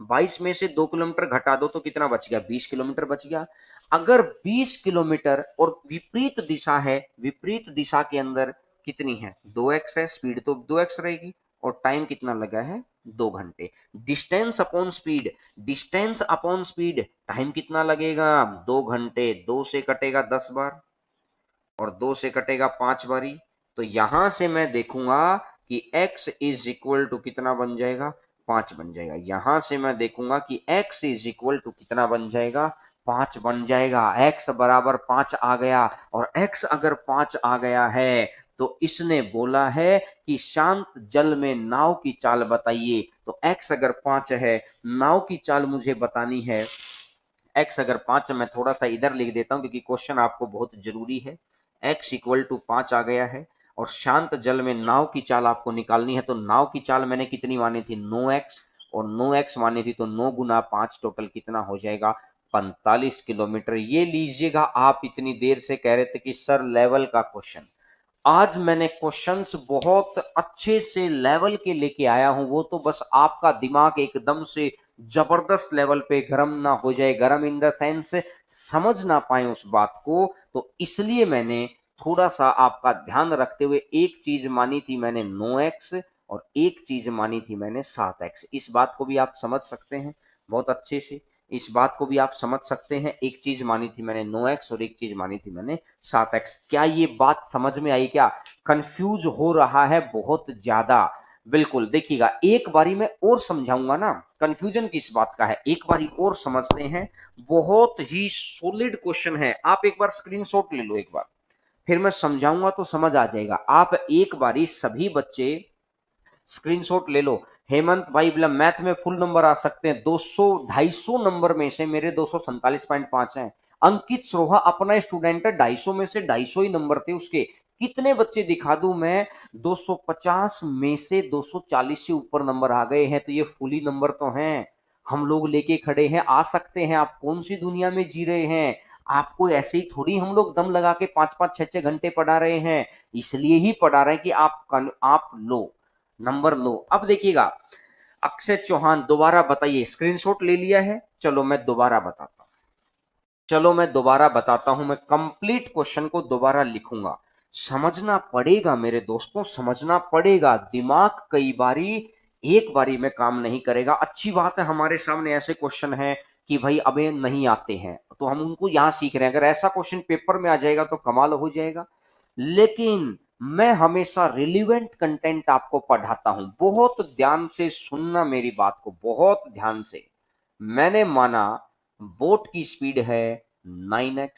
22 में से 2 किलोमीटर घटा दो तो कितना बच गया, 20 किलोमीटर बच गया। अगर 20 किलोमीटर और विपरीत दिशा है, विपरीत दिशा के अंदर कितनी है, 2x है, स्पीड तो 2x रहेगी और टाइम कितना लगा है, 2 घंटे। Distance upon speed, distance upon speed, time कितना लगेगा, 2 घंटे। 2 से कटेगा 10 बार और 2 से कटेगा 5 बारी। तो यहां से मैं देखूंगा कि x इज इक्वल टू कितना बन जाएगा, 5 बन जाएगा। यहां से मैं देखूंगा कि x इज इक्वल टू कितना बन जाएगा, 5 बन जाएगा। x बराबर 5 आ गया और x अगर 5 आ गया है तो इसने बोला है कि शांत जल में नाव की चाल बताइए। तो x अगर 5 है, नाव की चाल मुझे बतानी है। x अगर 5 है, मैं थोड़ा सा इधर लिख देता हूं क्योंकि क्वेश्चन आपको बहुत जरूरी है। x इक्वल टू 5 आ गया है और शांत जल में नाव की चाल आपको निकालनी है। तो नाव की चाल मैंने कितनी मानी थी, 9x, और 9x मानी थी तो 9 गुना 5 टोटल कितना हो जाएगा, 45 किलोमीटर। ये लीजिएगा, आप इतनी देर से कह रहे थे कि सर लेवल का क्वेश्चन, आज मैंने क्वेश्चंस बहुत अच्छे से लेवल के लेके आया हूं। वो तो बस आपका दिमाग एकदम से जबरदस्त लेवल पे गर्म ना हो जाए, गर्म इन द सेंस समझ ना पाए उस बात को, तो इसलिए मैंने थोड़ा सा आपका ध्यान रखते हुए एक चीज मानी थी मैंने 9x और एक चीज मानी थी मैंने 7x। इस बात को भी आप समझ सकते हैं बहुत अच्छे से, इस बात को भी आप समझ सकते हैं। एक चीज मानी थी मैंने 9x और एक चीज मानी थी मैंने 7x। क्या ये बात समझ में आई, क्या कंफ्यूज हो रहा है बहुत ज्यादा? बिल्कुल देखिएगा, एक बारी मैं और समझाऊंगा ना, कंफ्यूजन किस बात का है, एक बारी और समझते हैं। बहुत ही सॉलिड क्वेश्चन है, आप एक बार स्क्रीनशॉट ले लो एक बार, फिर मैं समझाऊंगा तो समझ आ जाएगा। आप एक बारी सभी बच्चे स्क्रीनशॉट ले लो। हेमंत भाई बोला मैथ में फुल नंबर आ सकते हैं, 200 250 नंबर में से मेरे 247.5 हैं। अंकित सोहा अपना स्टूडेंट है, 250 में से 250 ही नंबर थे उसके। कितने बच्चे दिखा दूं मैं? 250 में से 240 से ऊपर नंबर आ गए हैं, तो ये फुली नंबर तो हैं। हम लोग लेके खड़े हैं, आ सकते हैं। आप कौन सी दुनिया में जी रहे हैं? आपको ऐसे ही थोड़ी हम लोग दम लगा के 5-5 6-6 घंटे पढ़ा रहे हैं। इसलिए ही पढ़ा रहे हैं कि आप लो, नंबर लो। अब देखिएगा, अक्षय चौहान दोबारा बताइए। स्क्रीनशॉट ले लिया है? चलो मैं दोबारा बताता हूं। चलो मैं दोबारा बताता हूं। मैं कंप्लीट क्वेश्चन को दोबारा लिखूंगा। समझना पड़ेगा मेरे दोस्तों, समझना पड़ेगा। दिमाग कई बारी एक बारी में काम नहीं करेगा। अच्छी बात है हमारे सामने ऐसे क्वेश्चन है कि भाई अबे नहीं आते हैं तो हम उनको यहां सीख रहे हैं। अगर ऐसा क्वेश्चन पेपर में आ जाएगा तो कमाल हो जाएगा। लेकिन मैं हमेशा रिलीवेंट कंटेंट आपको पढ़ाता हूं। बहुत ध्यान से सुनना मेरी बात को, बहुत ध्यान से। मैंने माना बोट की स्पीड है 9x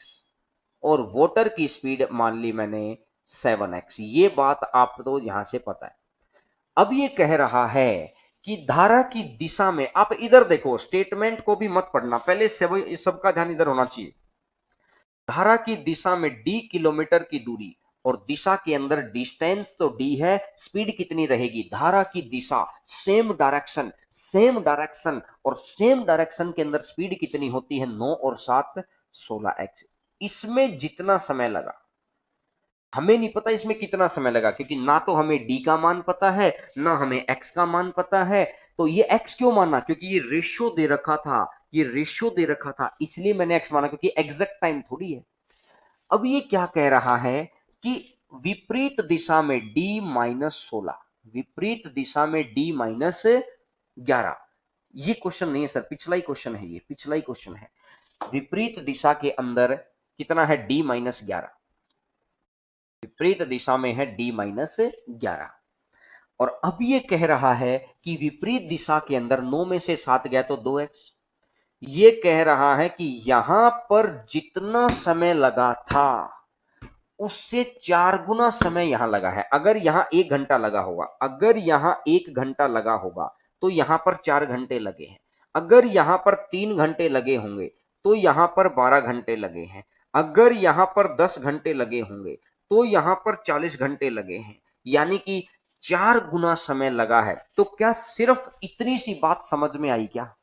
और वोटर की स्पीड मान ली मैंने 7x। ये बात आप तो यहां से पता है। अब ये कह रहा है कि धारा की दिशा में, आप इधर देखो, स्टेटमेंट को भी मत पढ़ना, पहले सबका ध्यान इधर होना चाहिए। धारा की दिशा में d किलोमीटर की दूरी और दिशा के अंदर डिस्टेंस तो d है, स्पीड कितनी रहेगी? धारा की दिशा, सेम डायरेक्शन, सेम डायरेक्शन और सेम डायरेक्शन के अंदर स्पीड कितनी होती है? 9 और 7 16x। इसमें जितना समय लगा, हमें नहीं पता इसमें कितना समय लगा, क्योंकि ना तो हमें d का मान पता है ना हमें x का मान पता है। तो ये x क्यों माना? क्योंकि ये रेशियो दे रखा था, ये रेशियो दे रखा था, इसलिए मैंने x माना, क्योंकि एग्जैक्ट टाइम थोड़ी है। अब ये क्या कह रहा है कि विपरीत दिशा में d-16, विपरीत दिशा में d-11। ये क्वेश्चन नहीं है सर, पिछला ही क्वेश्चन है, ये पिछला ही क्वेश्चन है। विपरीत दिशा के अंदर कितना है? d-11। विपरीत दिशा में है d-11। और अब ये कह रहा है कि विपरीत दिशा के अंदर 9 में से 7 गया तो 2x। ये कह रहा है कि यहां पर जितना समय लगा था उससे 4 गुना समय यहां लगा है। अगर यहां 1 घंटा लगा होगा, अगर यहां 1 घंटा लगा होगा तो यहां पर 4 घंटे लगे हैं। अगर यहां पर 3 घंटे लगे होंगे तो यहां पर 12 घंटे लगे हैं। अगर यहां पर 10 घंटे लगे होंगे तो यहां पर 40 घंटे लगे हैं। यानी कि 4 गुना समय लगा है। तो क्या सिर्फ इतनी सी बात समझ में आई क्या?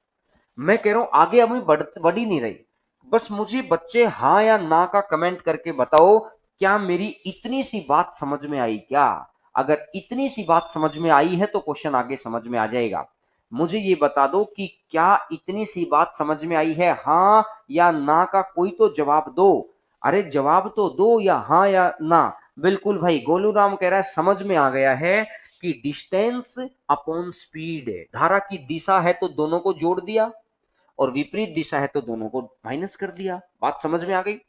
मैं कह रहा हूं आगे अभी बढ़ ही नहीं रही। बस मुझे बच्चे हाँ या ना का कमेंट करके बताओ, क्या मेरी इतनी सी बात समझ में आई क्या? अगर इतनी सी बात समझ में आई है तो क्वेश्चन आगे समझ में आ जाएगा। मुझे ये बता दो कि क्या इतनी सी बात समझ में आई है? हाँ या ना का कोई तो जवाब दो। अरे जवाब तो दो, या हाँ या ना। बिल्कुल भाई, गोलू राम कह रहा है समझ में आ गया है कि डिस्टेंस अपॉन स्पीड है। धारा की दिशा है तो दोनों को जोड़ दिया, और विपरीत दिशा है तो दोनों को माइनस कर दिया। बात समझ में आ गई?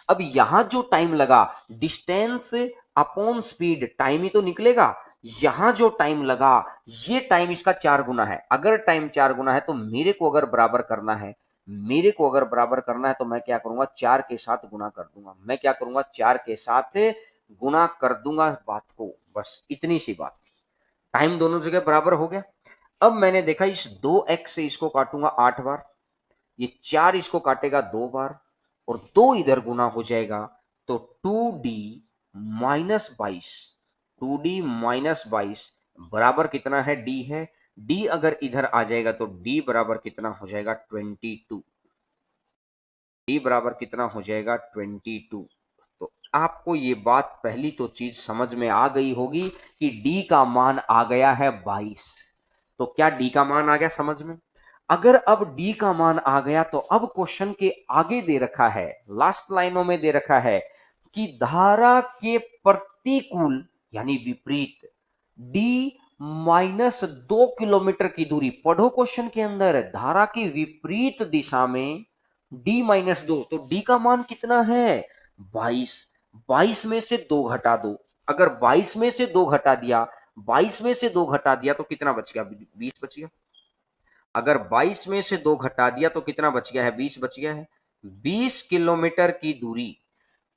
अब यहां जो टाइम लगा, डिस्टेंस अपॉन स्पीड, टाइम ही तो निकलेगा। यहां जो टाइम लगा, ये टाइम इसका 4 गुना है। अगर टाइम 4 गुना है तो मेरे को अगर बराबर करना है, मेरे को अगर बराबर करना है तो मैं क्या करूंगा? 4 के साथ गुना कर दूंगा। मैं क्या करूंगा? 4 के साथ गुना कर दूंगा बात को। बस इतनी सी बात। टाइम दोनों जगह बराबर हो गया। अब मैंने देखा इस 2x से इसको काटूंगा 8 बार, ये 4 इसको काटेगा 2 बार, और 2 इधर गुना हो जाएगा तो 2d-22। 2d-22 बराबर कितना है? d है। d अगर इधर आ जाएगा तो d बराबर कितना हो जाएगा? 22। d बराबर कितना हो जाएगा? 22। तो आपको ये बात, पहली तो चीज समझ में आ गई होगी कि d का मान आ गया है 22। तो क्या d का मान आ गया समझ में? अगर अब d का मान आ गया तो अब क्वेश्चन के आगे दे रखा है, लास्ट लाइनों में दे रखा है कि धारा के प्रतिकूल यानी विपरीत d-2 किलोमीटर की दूरी। पढ़ो क्वेश्चन के अंदर, धारा की विपरीत दिशा में d-2, तो d का मान कितना है? 22। 22 में से 2 घटा दो। अगर 22 में से 2 घटा दिया, 22 में से 2 घटा दिया तो कितना बच गया? 20 बच गया। अगर 22 में से 2 घटा दिया तो कितना बच गया है? 20 बच गया है। 20 किलोमीटर की दूरी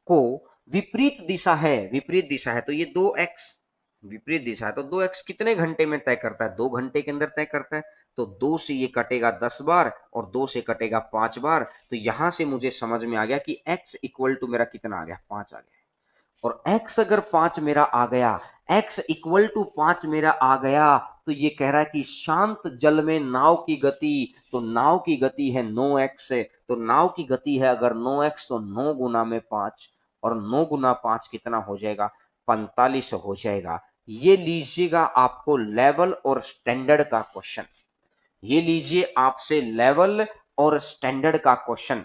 को विपरीत दिशा है तो ये 2x, विपरीत दिशा है तो 2x कितने घंटे में तय करता है, 2 घंटे के अंदर तय करता है। तो 2 से ये कटेगा 10 बार और 2 से कटेगा 5 बार, तो यहां से मुझे समझ में आ गया कि x इक्वल टू मेरा कितना आ गया, 5 आ गया। और x अगर 5 मेरा आ गया, x इक्वल टू 5 मेरा आ गया, तो ये कह रहा है कि शांत जल में नाव की गति, तो नाव की गति है 9x से, तो नाव की गति है अगर 9x तो 9 गुना में 5, और 9 गुना 5 कितना हो जाएगा, 45 हो जाएगा। ये लीजिएगा आपको लेवल और स्टैंडर्ड का क्वेश्चन, ये लीजिए आपसे लेवल और स्टैंडर्ड का क्वेश्चन।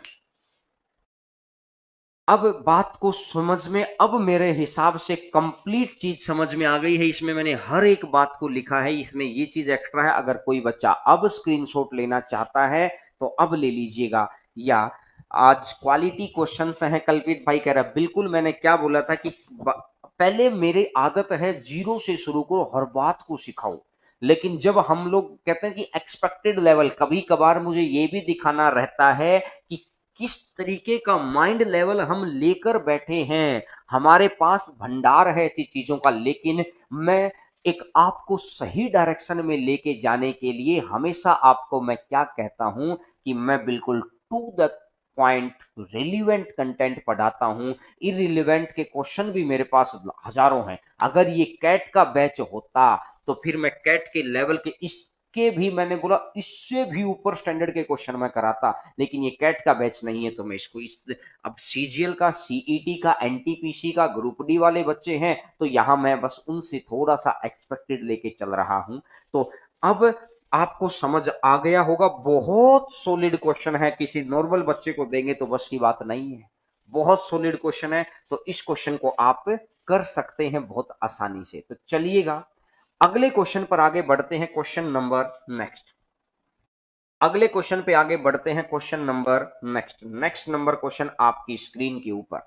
अब बात को समझ में, अब मेरे हिसाब से कंप्लीट चीज समझ में आ गई है। इसमें मैंने हर एक बात को लिखा है, इसमें ये चीज एक्स्ट्रा है। अगर कोई बच्चा अब स्क्रीनशॉट लेना चाहता है तो अब ले लीजिएगा, या आज क्वालिटी क्वेश्चंस हैं। कल्पित भाई कह रहा है बिल्कुल, मैंने क्या बोला था कि पहले मेरी आदत है जीरो से शुरू करो, हर बात को सिखाओ। लेकिन जब हम लोग कहते हैं कि एक्सपेक्टेड लेवल, कभी कभार मुझे ये भी दिखाना रहता है कि किस तरीके का माइंड लेवल हम लेकर बैठे हैं। हमारे पास भंडार है ऐसी चीजों का, लेकिन मैं एक आपको सही डायरेक्शन में लेके जाने के लिए हमेशा आपको मैं क्या कहता हूं कि मैं बिल्कुल to the point relevant content पढ़ाता हूं। इरिलीवेंट के क्वेश्चन भी मेरे पास हजारों हैं। अगर ये कैट का बैच होता तो फिर मैं कैट के लेवल के इसके भी, मैंने बोला इससे भी ऊपर स्टैंडर्ड के क्वेश्चन मैं कराता, लेकिन ये कैट का बैच नहीं है तो मैं इसको अब सीजीएल का, सीईटी का, एनटीपीसी का, ग्रुप डी वाले बच्चे हैं तो यहां मैं बस उनसे थोड़ा सा एक्सपेक्टेड लेके चल रहा हूं। तो अब आपको समझ आ गया होगा, बहुत सॉलिड क्वेश्चन है, किसी नॉर्मल बच्चे को देंगे तो बस की बात नहीं है, बहुत सॉलिड क्वेश्चन है। तो इस क्वेश्चन को आप कर सकते हैं बहुत आसानी से। तो चलिएगा अगले क्वेश्चन पर आगे बढ़ते हैं, क्वेश्चन नंबर नेक्स्ट। अगले क्वेश्चन पे आगे बढ़ते हैं, question number next. Next number question आपकी स्क्रीन के ऊपर,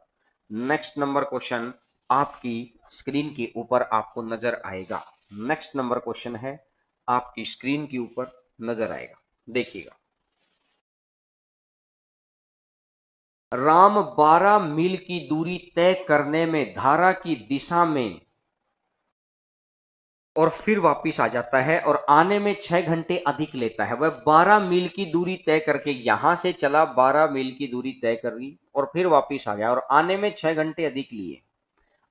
नेक्स्ट नंबर क्वेश्चन आपकी स्क्रीन के ऊपर आपको नजर आएगा। नेक्स्ट नंबर क्वेश्चन है आपकी स्क्रीन के ऊपर नजर आएगा, देखिएगा। राम 12 मील की दूरी तय करने में धारा की दिशा में और फिर वापिस आ जाता है और आने में 6 घंटे अधिक लेता है। वह 12 मील की दूरी तय करके यहां से चला, 12 मील की दूरी तय कर ली और फिर वापिस आ गया और आने में 6 घंटे अधिक लिए,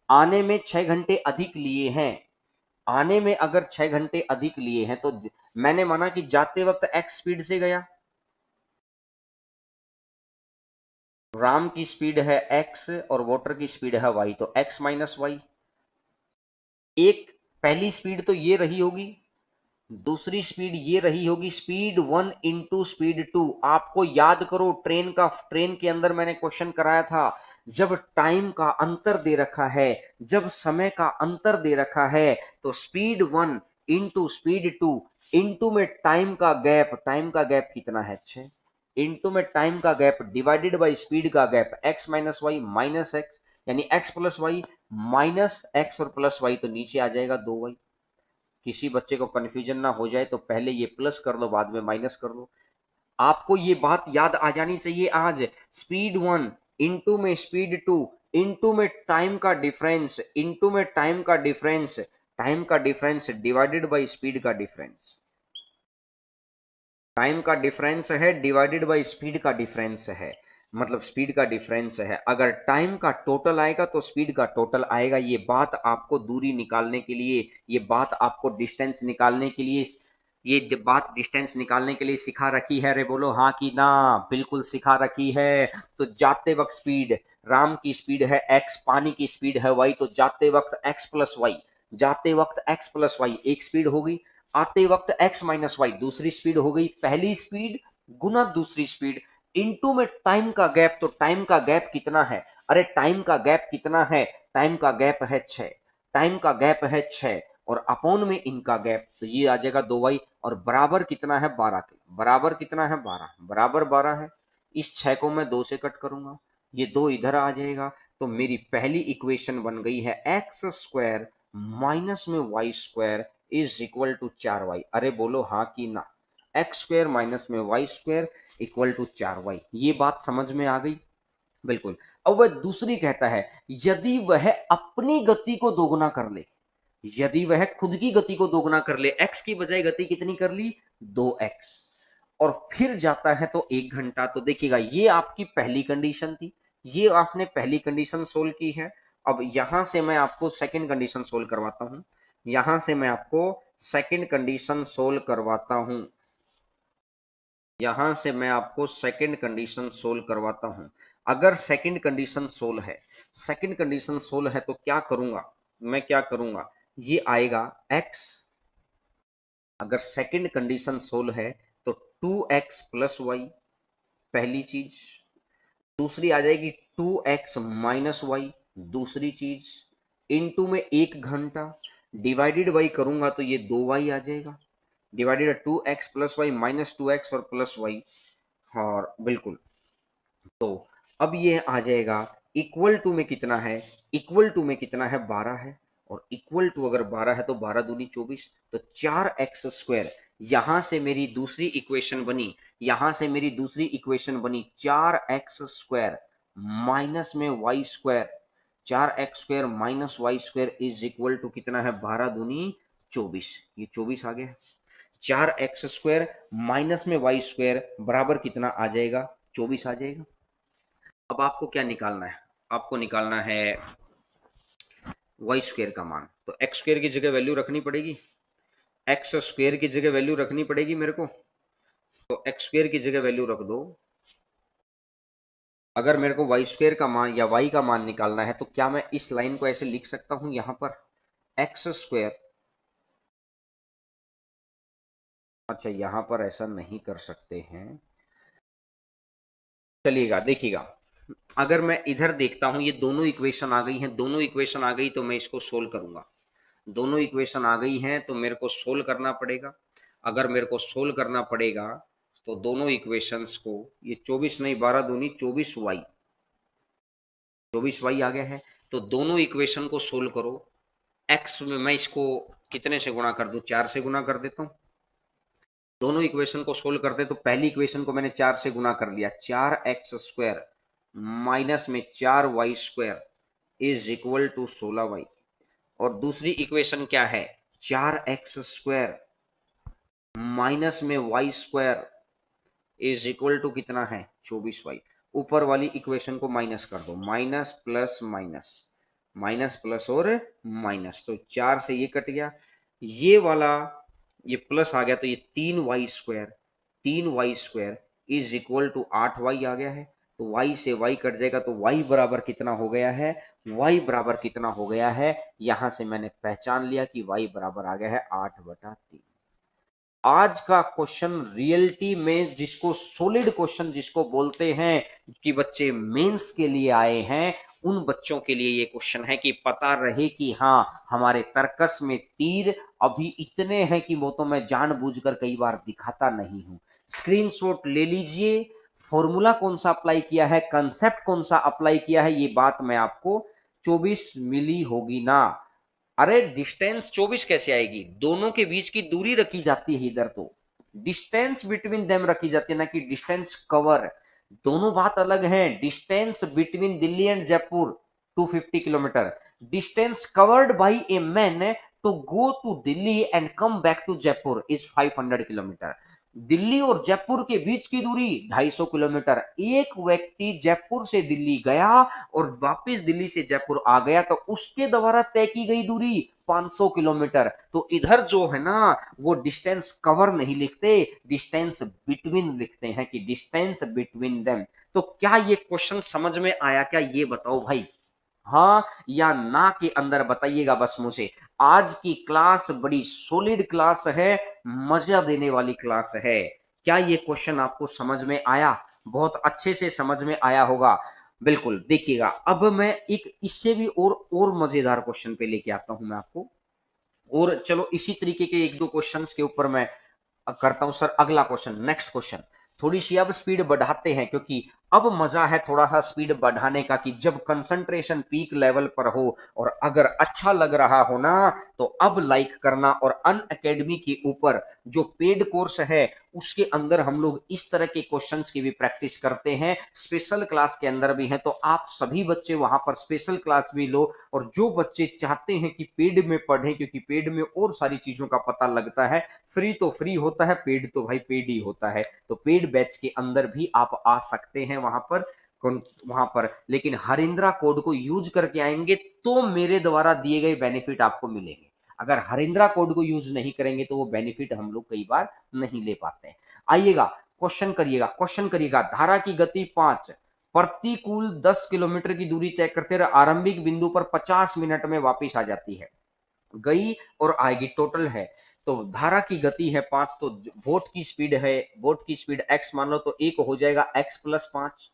आने में 6 घंटे अधिक लिए हैं। आने में अगर 6 घंटे अधिक लिए हैं तो मैंने माना कि जाते वक्त एक्स स्पीड से गया, राम की स्पीड है एक्स और वाटर की स्पीड है वाई, तो एक्स माइनस वाई। एक पहली स्पीड तो ये रही होगी, दूसरी स्पीड ये रही होगी, स्पीड 1 इंटू स्पीड 2। आपको याद करो ट्रेन के अंदर मैंने क्वेश्चन कराया था, जब टाइम का अंतर दे रखा है, जब समय का अंतर दे रखा है, तो स्पीड 1 इंटू स्पीड 2 इंटू में टाइम का गैप कितना है, 6, इंटू में टाइम का गैप डिवाइडेड बाई स्पीड का gap x minus y minus x, यानी x plus y minus x और प्लस वाई, तो नीचे आ जाएगा 2y। किसी बच्चे को कंफ्यूजन ना हो जाए तो पहले ये प्लस कर लो बाद में माइनस कर लो। आपको ये बात याद आ जानी चाहिए आज, स्पीड 1 इंटू में स्पीड 2 इंटू में टाइम का डिफरेंस, इंटू में टाइम का डिफरेंस डिवाइडेड बाई स्पीड का डिफरेंस, टाइम का डिफरेंस है डिवाइडेड बाई स्पीड का डिफरेंस है, मतलब स्पीड का डिफरेंस है। अगर टाइम का टोटल आएगा तो स्पीड का टोटल आएगा। ये बात आपको दूरी निकालने के लिए, ये बात आपको डिस्टेंस निकालने के लिए, ये बात डिस्टेंस निकालने के लिए सिखा रखी है। रे बोलो हाँ कि ना, बिल्कुल सिखा रखी है। तो जाते वक्त स्पीड, राम की स्पीड है एक्स, पानी की स्पीड है वाई, तो जाते वक्त एक्स प्लस वाई, जाते वक्त एक्स प्लस वाई एक स्पीड होगी, आते वक्त x माइनस वाई दूसरी स्पीड हो गई। पहली स्पीड गुना दूसरी स्पीड इनटू में टाइम का गैप, तो टाइम का गैप कितना है, अरे टाइम का गैप कितना है, टाइम का गैप है 6, टाइम का गैप है 6 और अपॉन में इनका गैप, तो ये आ जाएगा 2y और बराबर कितना है 12 के, बराबर कितना है 12, बराबर 12 है। इस 6 को मैं 2 से कट करूंगा, ये 2 इधर आ जाएगा, तो मेरी पहली इक्वेशन बन गई है एक्स स्क्वायर माइनस में Y square is equal to 4y। अरे बोलो हाँ कि ना, एक्स स्क्वायर माइनस में Y square equal to 4y। ये बात समझ में आ गई। बिल्कुल। अब वह दूसरी कहता है यदि वह अपनी गति को दोगुना कर ले, यदि वह खुद की गति को दोगुना कर ले, एक्स की बजाय गति कितनी कर ली, 2x, और फिर जाता है तो 1 घंटा। तो देखिएगा ये आपकी पहली कंडीशन थी, ये आपने पहली कंडीशन सोल्व की है। अब यहां से मैं आपको सेकंड कंडीशन सोल्व करवाता हूं, यहां से मैं आपको सेकंड कंडीशन सोल्व करवाता हूं, यहां से मैं आपको सेकंड कंडीशन सोल्व करवाता हूं। अगर सेकंड कंडीशन सोल्व है, सेकंड कंडीशन सोल्व है तो क्या करूंगा, मैं क्या करूंगा, ये आएगा x, अगर सेकंड कंडीशन सोल्व है तो 2x प्लस वाई, पहली चीज। दूसरी आ जाएगी 2x माइनस वाई, दूसरी चीज। इनटू में 1 घंटा, डिवाइडेड बाई करूंगा तो ये 2y आ जाएगा, divided 2x plus y minus 2x और प्लस वाई, और बिल्कुल। तो अब ये आ जाएगा इक्वल टू में कितना है, इक्वल टू में कितना है, 12 है, और इक्वल टू अगर 12 है तो 12 दूनी 24, तो 4x²। यहां से मेरी दूसरी इक्वेशन बनी, यहां से मेरी दूसरी इक्वेशन बनी 4x² माइनस में y², 4x² minus y² is equal to कितना है, 12 दूनी 24, ये 24 आ गया। 4x² माइनस में y² बराबर कितना आ जाएगा, 24 आ जाएगा। अब आपको क्या निकालना है, आपको निकालना है y² का मान। तो x² की जगह वैल्यू रखनी पड़ेगी, x² की जगह वैल्यू रखनी पड़ेगी मेरे को, तो x² की जगह वैल्यू रख दो। अगर मेरे को y² का मान या y का मान निकालना है तो क्या मैं इस लाइन को ऐसे लिख सकता हूं, यहां पर x², अच्छा यहां पर ऐसा नहीं कर सकते हैं, चलिएगा देखिएगा। अगर मैं इधर देखता हूं, ये दोनों इक्वेशन आ गई हैं, दोनों इक्वेशन आ गई तो मैं इसको सोल्व करूंगा, दोनों इक्वेशन आ गई हैं तो मेरे को सोल्व करना पड़ेगा। अगर मेरे को सोल्व करना पड़ेगा तो दोनों इक्वेशंस को, ये 24 नहीं 12 दूनी 24y, 24y आ गया है। तो दोनों इक्वेशन को सोल्व करो, x में मैं इसको कितने से गुणा कर दूं, 4 से गुणा कर देता हूं। दोनों इक्वेशन को सोल्व करते तो पहली इक्वेशन को मैंने 4 से गुणा कर लिया, 4x² माइनस में 4y² is equal to 16y, और दूसरी इक्वेशन क्या है, 4x² माइनस में y² इज इक्वल टू कितना है, 24y। ऊपर वाली इक्वेशन को माइनस कर दो, minus plus minus, minus plus और माइनस, तो 4 से ये कट गया, ये वाला ये प्लस आ गया, तो ये 3y², 3y² is equal to 8y आ गया है। तो y से y कट जाएगा तो y बराबर कितना हो गया है, y बराबर कितना हो गया है, यहां से मैंने पहचान लिया कि y बराबर आ गया है 8/3। आज का क्वेश्चन रियलिटी में जिसको सॉलिड क्वेश्चन जिसको बोलते हैं कि बच्चे मेंस के लिए आए हैं, उन बच्चों के लिए ये क्वेश्चन है कि पता रहे कि हाँ हमारे तर्कस में तीर अभी इतने हैं कि वो तो मैं जानबूझकर कई बार दिखाता नहीं हूं। स्क्रीनशॉट ले लीजिए, फॉर्मूला कौन सा अप्लाई किया है, कंसेप्ट कौन सा अप्लाई किया है, ये बात मैं आपको 24 मिली होगी ना। अरे डिस्टेंस 24 कैसे आएगी, दोनों के बीच की दूरी रखी जाती है, इधर तो डिस्टेंस बिटवीन देम रखी जाती है ना कि डिस्टेंस कवर, दोनों बात अलग है। Distance between Delhi and Jaipur 250 kilometre, distance covered by a man to go to Delhi and come back to Jaipur is 500 kilometre. Delhi और जयपुर के बीच की दूरी 250 किलोमीटर। एक व्यक्ति जयपुर से दिल्ली गया और वापस दिल्ली से जयपुर आ गया तो उसके द्वारा तय की गई दूरी 500 किलोमीटर। तो इधर जो है ना वो डिस्टेंस कवर नहीं लिखते, डिस्टेंस बिटवीन लिखते हैं कि डिस्टेंस बिटवीन देम। तो क्या ये क्वेश्चन समझ में आया क्या, ये बताओ भाई, हाँ या ना के अंदर बताइएगा बस मुझे। आज की क्लास बड़ी सॉलिड क्लास है, मजा देने वाली क्लास है। क्या ये क्वेश्चन आपको समझ में आया, बहुत अच्छे से समझ में आया होगा। बिल्कुल देखिएगा, अब मैं एक इससे भी और मजेदार क्वेश्चन पे लेके आता हूं मैं आपको, और चलो इसी तरीके के एक दो क्वेश्चंस के ऊपर मैं करता हूं सर अगला क्वेश्चन, नेक्स्ट क्वेश्चन। थोड़ी सी अब स्पीड बढ़ाते हैं क्योंकि अब मजा है थोड़ा सा स्पीड बढ़ाने का कि जब कंसंट्रेशन पीक लेवल पर हो और अगर अच्छा लग रहा हो ना तो अब लाइक करना। और अन अकेडमी के ऊपर जो पेड कोर्स है उसके अंदर हम लोग इस तरह के क्वेश्चंस की भी प्रैक्टिस करते हैं, स्पेशल क्लास के अंदर भी है। तो आप सभी बच्चे वहां पर स्पेशल क्लास भी लो, और जो बच्चे चाहते हैं कि पेड में पढ़ें, क्योंकि पेड में और सारी चीजों का पता लगता है, फ्री तो फ्री होता है, पेड तो भाई पेड ही होता है। तो पेड बैच के अंदर भी आप आ सकते हैं वहां पर लेकिन हरिंद्रा कोड को यूज करके आएंगे तो मेरे द्वारा दिए गए बेनिफिट आपको मिलेंगे। अगर हरिंद्रा कोड को यूज नहीं करेंगे तो वो बेनिफिट हम लोग कई बार नहीं ले पाते हैं। आइएगा, क्वेश्चन करिएगा। धारा की गति 5, प्रतिकूल 10 किलोमीटर की दूरी तय करते हुए आरंभिक बिंदु पर 50 मिनट में वापस आ जाती है, गई और आएगी, टोटल है। तो धारा की गति है 5, तो वोट की स्पीड है, वोट की स्पीड x मान लो, तो एक हो जाएगा x+5,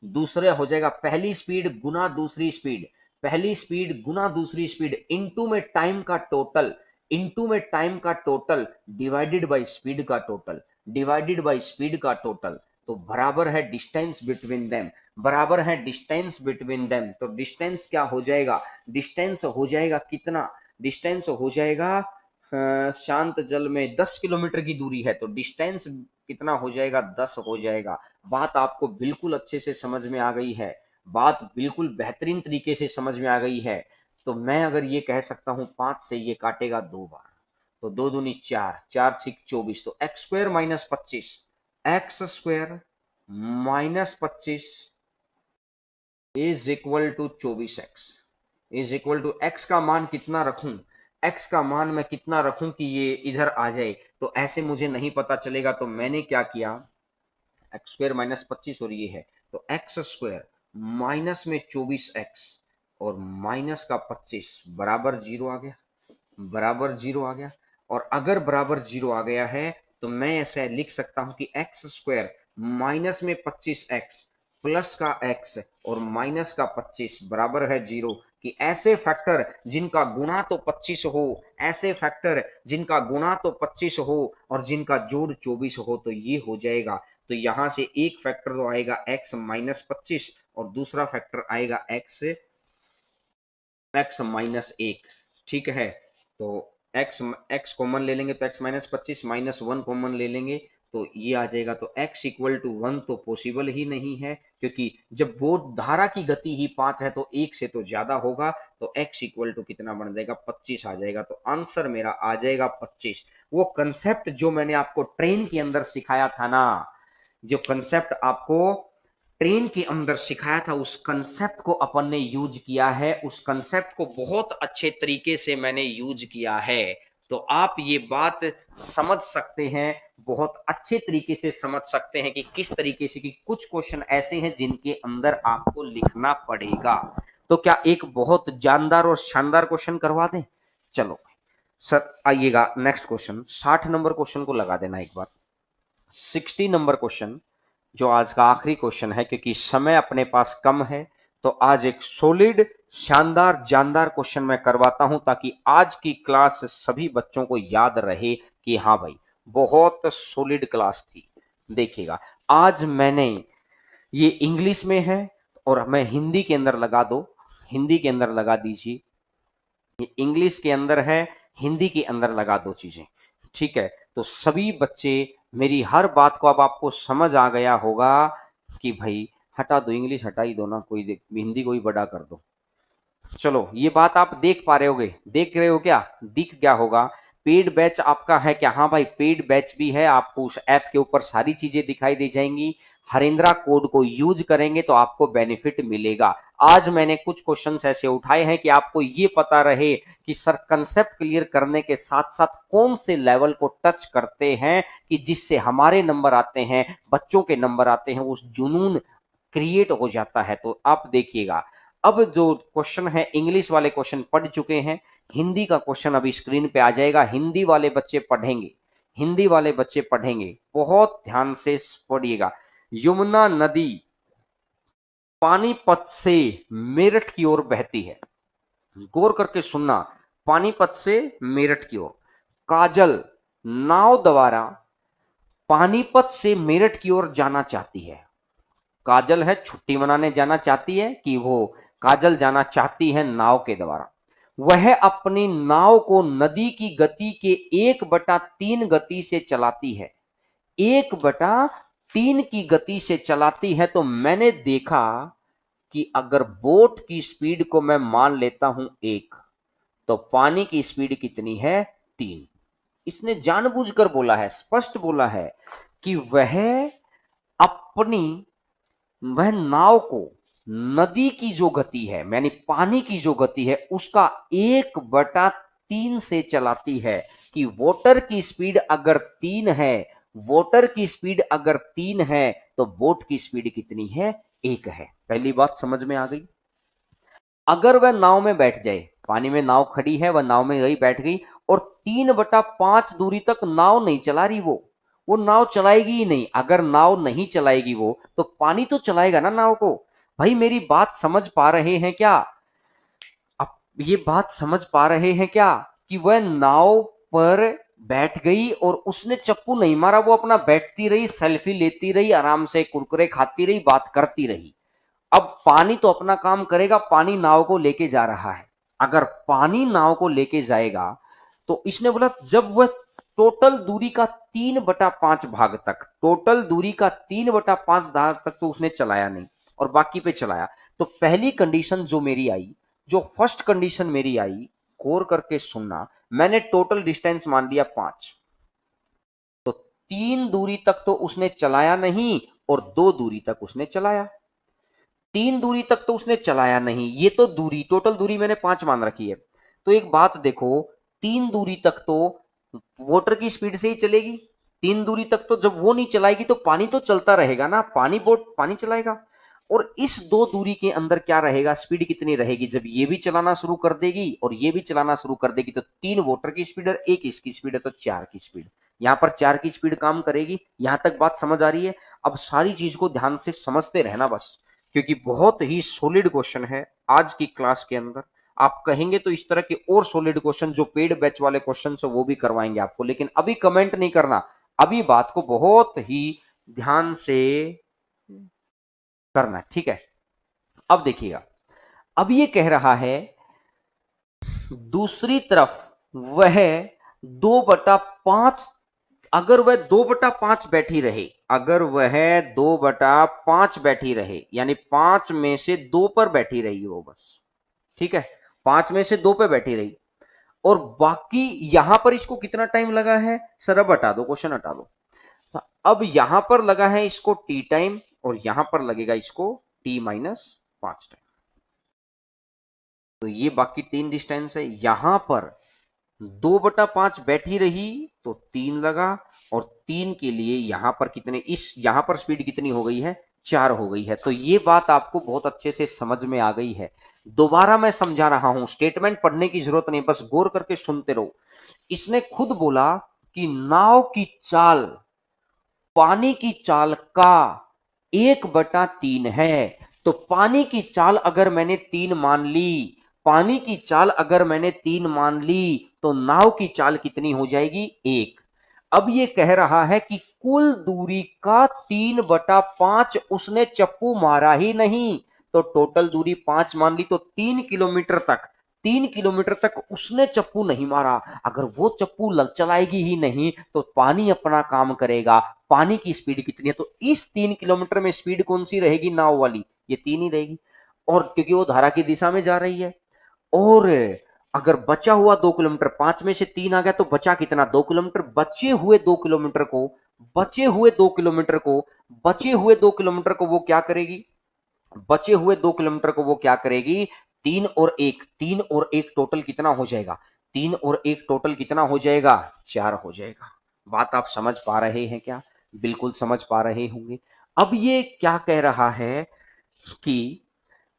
दूसरे हो जाएगा पहली स्पीड गुना दूसरी स्पीड, पहली स्पीड गुना दूसरी स्पीड, इनटू में टाइम का टोटल, इनटू में टाइम का टोटल डिवाइडेड बाय स्पीड का टोटल, डिवाइडेड बाय स्पीड का टोटल, तो बराबर है डिस्टेंस बिटवीन देम, बराबर है डिस्टेंस बिटवीन देम। तो डिस्टेंस क्या हो जाएगा, डिस्टेंस हो जाएगा कितना, डिस्टेंस हो जाएगा शांत जल में 10 किलोमीटर की दूरी है तो डिस्टेंस कितना हो जाएगा, 10 हो जाएगा। बात आपको बिल्कुल अच्छे से समझ में आ गई है, बात बिल्कुल बेहतरीन तरीके से समझ में आ गई है। तो मैं अगर ये कह सकता हूं 5 से ये काटेगा 2 बार, तो 2 दूनी 4, 4 6 24, तो X square minus 25, X square minus 25 is equal to 24x, is equal to X का मान कितना रखूं, एक्स का मान मैं कितना रखूं कि ये इधर आ जाए, तो ऐसे मुझे नहीं पता चलेगा। तो मैंने क्या किया, एक्स स्क्वायर माइनस 25 और ये है, तो एक्स स्क्वायर माइनस में 24x और माइनस का 25 बराबर जीरो आ गया, बराबर जीरो आ गया। और अगर बराबर जीरो आ गया है तो मैं ऐसे लिख सकता हूं कि एक्स स्क्वायर माइनस में 25x प्लस का x और माइनस का 25 बराबर है जीरो। कि ऐसे फैक्टर जिनका गुणा तो 25 हो, ऐसे फैक्टर जिनका गुणा तो 25 हो और जिनका जोड़ 24 हो, तो ये हो जाएगा। तो यहां से एक फैक्टर तो आएगा x माइनस 25 और दूसरा फैक्टर आएगा x माइनस 1, ठीक है। तो x कॉमन ले लेंगे तो x माइनस 25 माइनस 1 कॉमन ले लेंगे तो ये आ जाएगा। तो x इक्वल टू 1 तो पॉसिबल ही नहीं है, क्योंकि जब वो धारा की गति ही 5 है तो 1 से तो ज्यादा होगा, तो x इक्वल टू कितना बन जाएगा, 25 आ जाएगा। तो आंसर मेरा आ जाएगा 25। वो कंसेप्ट जो मैंने आपको ट्रेन के अंदर सिखाया था ना, जो कंसेप्ट आपको ट्रेन के अंदर सिखाया था, उस कंसेप्ट को अपन ने यूज किया है, उस कंसेप्ट को बहुत अच्छे तरीके से मैंने यूज किया है। तो आप ये बात समझ सकते हैं, बहुत अच्छे तरीके से समझ सकते हैं कि किस तरीके से, कि कुछ क्वेश्चन ऐसे हैं जिनके अंदर आपको लिखना पड़ेगा। तो क्या एक बहुत जानदार और शानदार क्वेश्चन करवा दें? चलो सर आइएगा, नेक्स्ट क्वेश्चन 60 नंबर क्वेश्चन को लगा देना एक बार। 60 नंबर क्वेश्चन जो आज का आखिरी क्वेश्चन है, क्योंकि समय अपने पास कम है, तो आज एक सॉलिड शानदार जानदार क्वेश्चन मैं करवाता हूं ताकि आज की क्लास सभी बच्चों को याद रहे कि हाँ भाई बहुत सॉलिड क्लास थी। देखिएगा, आज मैंने ये इंग्लिश में है और मैं हिंदी के अंदर लगा दो, हिंदी के अंदर लगा दीजिए, ये इंग्लिश के अंदर है, हिंदी के अंदर लगा दो चीजें, ठीक है। तो सभी बच्चे मेरी हर बात को अब आपको समझ आ गया होगा कि भाई हटा दो इंग्लिश, हटा ही दो ना, कोई हिंदी को ही बड़ा कर दो। चलो ये बात आप देख पा रहे होगे, देख रहे हो क्या, दिख गया होगा। पेड बैच आपका है क्या? हाँ भाई पेड बैच भी है, आपको उस ऐप के ऊपर सारी चीजें दिखाई दे जाएंगी। हरिंद्रा कोड को यूज करेंगे तो आपको बेनिफिट मिलेगा। आज मैंने कुछ क्वेश्चंस ऐसे उठाए हैं कि आपको ये पता रहे कि सर कंसेप्ट क्लियर करने के साथ साथ कौन से लेवल को टच करते हैं कि जिससे हमारे नंबर आते हैं, बच्चों के नंबर आते हैं, उस जुनून क्रिएट हो जाता है। तो आप देखिएगा, अब जो क्वेश्चन है इंग्लिश वाले क्वेश्चन पढ़ चुके हैं, हिंदी का क्वेश्चन अभी स्क्रीन पे आ जाएगा। हिंदी वाले बच्चे पढ़ेंगे, हिंदी वाले बच्चे पढ़ेंगे, बहुत ध्यान से पढ़िएगा। यमुना नदी पानीपत से मेरठ की ओर बहती है, गौर करके सुनना, पानीपत से मेरठ की ओर। काजल नाव द्वारा पानीपत से मेरठ की ओर जाना चाहती है। काजल है छुट्टी मनाने जाना चाहती है कि वो काजल जाना चाहती है नाव के द्वारा। वह अपनी नाव को नदी की गति के 1/3 गति से चलाती है। 1/3 की गति से चलाती है। तो मैंने देखा कि अगर बोट की स्पीड को मैं मान लेता हूं 1, तो पानी की स्पीड कितनी है? 3। इसने जानबूझकर बोला है, स्पष्ट बोला है कि अपनी वह नाव को नदी की जो गति है, यानी पानी की जो गति है, उसका 1/3 से चलाती है। कि वाटर की स्पीड अगर 3 है, वाटर की स्पीड अगर 3 है, तो बोट की स्पीड कितनी है? 1 है। पहली बात समझ में आ गई। अगर वह नाव में बैठ जाए, पानी में नाव खड़ी है, वह नाव में गई, बैठ गई, और 3/5 दूरी तक नाव नहीं चला रही, वो नाव चलाएगी ही नहीं। अगर नाव नहीं चलाएगी वो, तो पानी तो चलाएगा ना नाव को। भाई मेरी बात समझ पा रहे हैं क्या? अब ये बात समझ पा रहे हैं क्या कि वह नाव पर बैठ गई और उसने चप्पू नहीं मारा, वो अपना बैठती रही, सेल्फी लेती रही, आराम से कुरकुरे खाती रही, बात करती रही। अब पानी तो अपना काम करेगा, पानी नाव को लेके जा रहा है। अगर पानी नाव को लेके जाएगा, तो इसने बोला जब वह टोटल दूरी का 3/5 भाग तक, टोटल दूरी का 3/5 भाग तक तो उसने चलाया नहीं और बाकी पे चलाया। तो पहली कंडीशन जो मेरी आई, जो फर्स्ट कंडीशन मेरी आई, गौर करके सुनना, मैंने टोटल डिस्टेंस मान लिया 5। तो 3 दूरी तक तो उसने चलाया नहीं और 2 दूरी तक उसने चलाया। 3 दूरी तक तो उसने चलाया नहीं, ये तो दूरी, टोटल दूरी मैंने 5 मान रखी है। तो एक बात देखो, 3 दूरी तक तो वाटर की स्पीड से ही चलेगी। 3 दूरी तक तो जब वो नहीं चलाएगी तो पानी तो चलता रहेगा ना, पानी बोट पानी चलाएगा। और इस 2 दूरी के अंदर क्या रहेगा, स्पीड कितनी रहेगी? जब ये भी चलाना शुरू कर देगी और ये भी चलाना शुरू कर देगी, तो 3 वाटर की स्पीड और 1 इसकी स्पीड है, तो 4 की स्पीड। यहां पर 4 की स्पीड काम करेगी। यहां तक बात समझ आ रही है? अब सारी चीज को ध्यान से समझते रहना बस, क्योंकि बहुत ही सॉलिड क्वेश्चन है आज की क्लास के अंदर। आप कहेंगे तो इस तरह के और सॉलिड क्वेश्चन जो पेड बैच वाले क्वेश्चन है वो भी करवाएंगे आपको, लेकिन अभी कमेंट नहीं करना, अभी बात को बहुत ही ध्यान से करना है, ठीक है? अब देखिएगा, अब ये कह रहा है दूसरी तरफ वह 2/5, अगर वह 2/5 बैठी रहे, अगर वह 2/5 बैठी रहे, यानी 5 में से 2 पर बैठी रही वो बस, ठीक है, 5 में से 2 पे बैठी रही, और बाकी यहां पर इसको कितना टाइम लगा है? सर अब हटा दो, क्वेश्चन हटा दो। तो अब यहां पर लगा है इसको टी टाइम, और यहां पर लगेगा इसको t-5 टाइम। तो ये बाकी 3 डिस्टेंस है। यहां पर 2/5 बैठी रही तो 3 लगा, और 3 के लिए यहां पर कितने, इस यहां पर स्पीड कितनी हो गई है? 4 हो गई है। तो ये बात आपको बहुत अच्छे से समझ में आ गई है। दोबारा मैं समझा रहा हूं, स्टेटमेंट पढ़ने की जरूरत नहीं, बस गौर करके सुनते रहो। इसने खुद बोला कि नाव की चाल पानी की चाल का 1/3 है। तो पानी की चाल अगर मैंने 3 मान ली, पानी की चाल अगर मैंने 3 मान ली, तो नाव की चाल कितनी हो जाएगी? 1। अब ये कह रहा है कि कुल दूरी का 3/5 उसने चप्पू मारा ही नहीं। तो टोटल दूरी 5 मान ली, तो 3 किलोमीटर तक, 3 किलोमीटर तक उसने चप्पू नहीं मारा। अगर वो चप्पू चलाएगी ही नहीं तो पानी अपना काम करेगा। पानी की स्पीड कितनी है? तो इस 3 किलोमीटर में स्पीड कौन सी रहेगी नाव वाली? ये 3 ही रहेगी, और क्योंकि वो धारा की दिशा में जा रही है। और अगर बचा हुआ 2 किलोमीटर, 5 में से 3 आ गया तो बचा कितना? 2 किलोमीटर। बचे हुए 2 किलोमीटर को, बचे हुए 2 किलोमीटर को, बचे हुए 2 किलोमीटर को वो क्या करेगी? बचे हुए 2 किलोमीटर को वो क्या करेगी? 3 और 1, 3 और 1 टोटल कितना हो जाएगा? 3 और 1 टोटल कितना हो जाएगा? 4 हो जाएगा। बात आप समझ पा रहे हैं क्या? बिल्कुल समझ पा रहे होंगे। अब ये क्या कह रहा है कि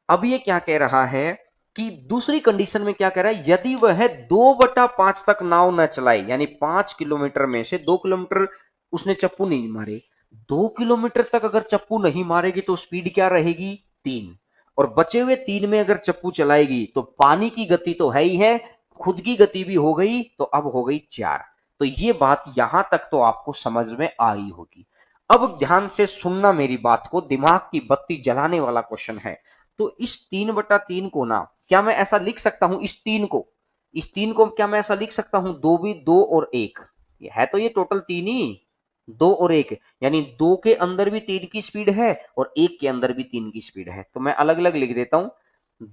अब ये क्या कह रहा है कि दूसरी कंडीशन में क्या कह रहा है? यदि वह 2/5 तक नाव न चलाए, यानी 5 किलोमीटर में से 2 किलोमीटर उसने चप्पू नहीं मारे, 2 किलोमीटर तक अगर चप्पू नहीं मारेगी तो स्पीड क्या रहेगी? 3। और बचे हुए 3 में अगर चप्पू चलाएगी तो पानी की गति तो है ही है, खुद की गति भी हो गई, तो अब हो गई 4। तो ये बात यहां तक तो आपको समझ में आई होगी। अब ध्यान से सुनना मेरी बात को, दिमाग की बत्ती जलाने वाला क्वेश्चन है। तो इस 3/3 को ना, क्या मैं ऐसा लिख सकता हूं, इस तीन को क्या मैं ऐसा लिख सकता हूं, दो भी, दो और एक, ये है तो ये टोटल तीन ही, दो और एक, यानी दो के अंदर भी तीन की स्पीड है और एक के अंदर भी तीन की स्पीड है। तो मैं अलग अलग लिख देता हूं,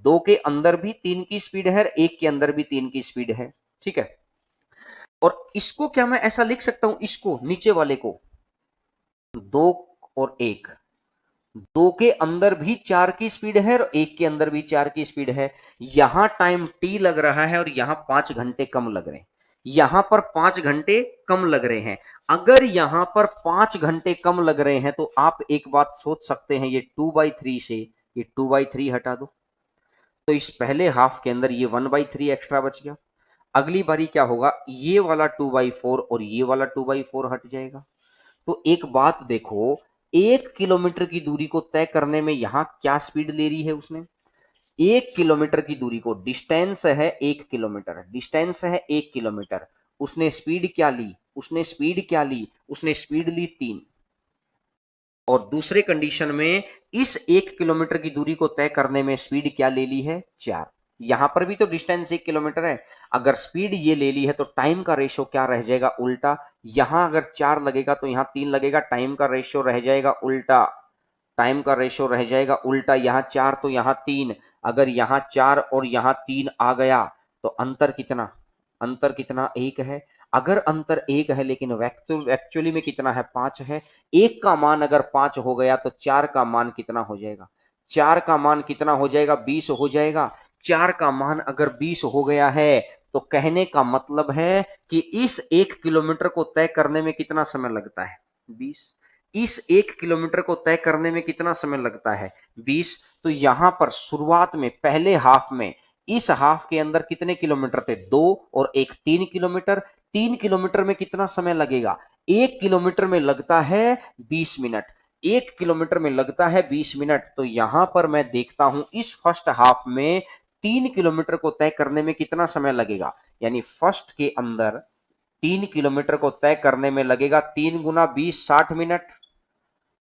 दो के अंदर भी तीन की स्पीड है, एक के अंदर भी तीन की स्पीड है, ठीक है। और इसको क्या मैं ऐसा लिख सकता हूं, इसको नीचे वाले को, दो और एक, दो के अंदर भी चार की स्पीड है और एक के अंदर भी चार की स्पीड है। यहां टाइम टी लग रहा है और यहां 5 घंटे कम लग रहे हैं, यहां पर 5 घंटे कम लग रहे हैं। अगर यहां पर 5 घंटे कम लग रहे हैं तो आप एक बात सोच सकते हैं, ये 2/3 से ये 2/3 हटा दो, तो इस पहले हाफ के अंदर ये 1/3 एक्स्ट्रा बच गया। अगली बारी क्या होगा, ये वाला 2/4 और ये वाला 2/4 हट जाएगा। तो एक बात देखो, 1 किलोमीटर की दूरी को तय करने में यहां क्या स्पीड ले रही है उसने, 1 किलोमीटर की दूरी को, डिस्टेंस है 1 किलोमीटर, डिस्टेंस है 1 किलोमीटर, उसने स्पीड क्या ली, उसने स्पीड ली 3। और दूसरे कंडीशन में इस 1 किलोमीटर की दूरी को तय करने में स्पीड क्या ले ली है, 4। यहां पर भी तो डिस्टेंस 1 किलोमीटर है, अगर स्पीड ये ले ली है तो टाइम का रेशियो क्या रह जाएगा, उल्टा। यहां अगर 4 लगेगा तो यहां 3 लगेगा, टाइम का रेशियो रह जाएगा उल्टा, यहां 4 तो यहां 3, अगर यहां 4 और यहां 3 आ गया तो अंतर कितना, एक है। अगर अंतर एक है लेकिन एक्चुअली में कितना है, 5 है। एक का मान अगर 5 हो गया तो चार का मान कितना हो जाएगा, 20 हो जाएगा। चार का मान अगर 20 हो गया है तो कहने का मतलब है कि इस 1 किलोमीटर को तय करने में कितना समय लगता है, 20। इस 1 किलोमीटर को तय करने में कितना समय लगता है, 20। तो यहां पर शुरुआत में पहले हाफ में, इस हाफ के अंदर कितने किलोमीटर थे, 2 और एक, 3 किलोमीटर। 3 किलोमीटर में कितना समय लगेगा, 1 किलोमीटर में लगता है 20 मिनट, 1 किलोमीटर में लगता है 20 मिनट। तो यहां पर मैं देखता हूं इस फर्स्ट हाफ में 3 किलोमीटर को तय करने में कितना समय लगेगा, यानी फर्स्ट के अंदर 3 किलोमीटर को तय करने में लगेगा 3 × 20, 60 मिनट।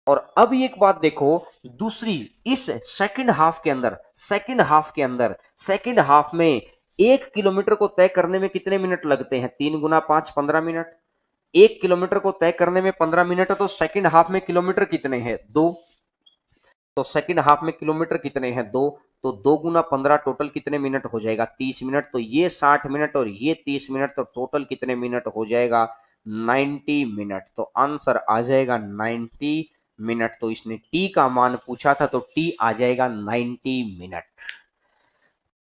और अब एक बात देखो, दूसरी, इस सेकंड हाफ में 1 किलोमीटर को तय करने में कितने मिनट लगते हैं, 3 × 5, 15 मिनट। 1 किलोमीटर को तय करने में 15 मिनट है, तो सेकंड हाफ में किलोमीटर कितने हैं, 2। तो सेकंड हाफ में किलोमीटर कितने हैं, 2। तो 2 × 15 टोटल कितने मिनट हो जाएगा, 30 मिनट। तो ये 60 मिनट और ये 30 मिनट, तो टोटल कितने मिनट हो जाएगा, 90 मिनट। तो आंसर आ जाएगा 90 मिनट। तो इसने टी का मान पूछा था तो टी आ जाएगा 90 मिनट।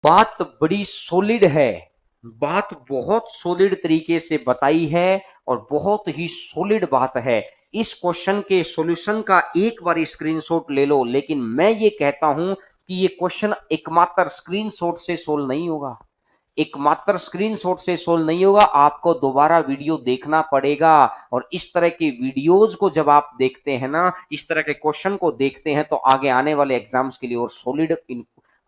बात बड़ी सॉलिड है, बात बहुत सॉलिड तरीके से बताई है और बहुत ही सॉलिड बात है। इस क्वेश्चन के सॉल्यूशन का एक बार स्क्रीनशॉट ले लो, लेकिन मैं ये कहता हूं कि ये क्वेश्चन एकमात्र स्क्रीनशॉट से सोल्व नहीं होगा, आपको दोबारा वीडियो देखना पड़ेगा। और इस तरह की वीडियोज को जब आप देखते हैं ना, इस तरह के क्वेश्चन को देखते हैं, तो आगे आने वाले एग्जाम्स के लिए और सॉलिड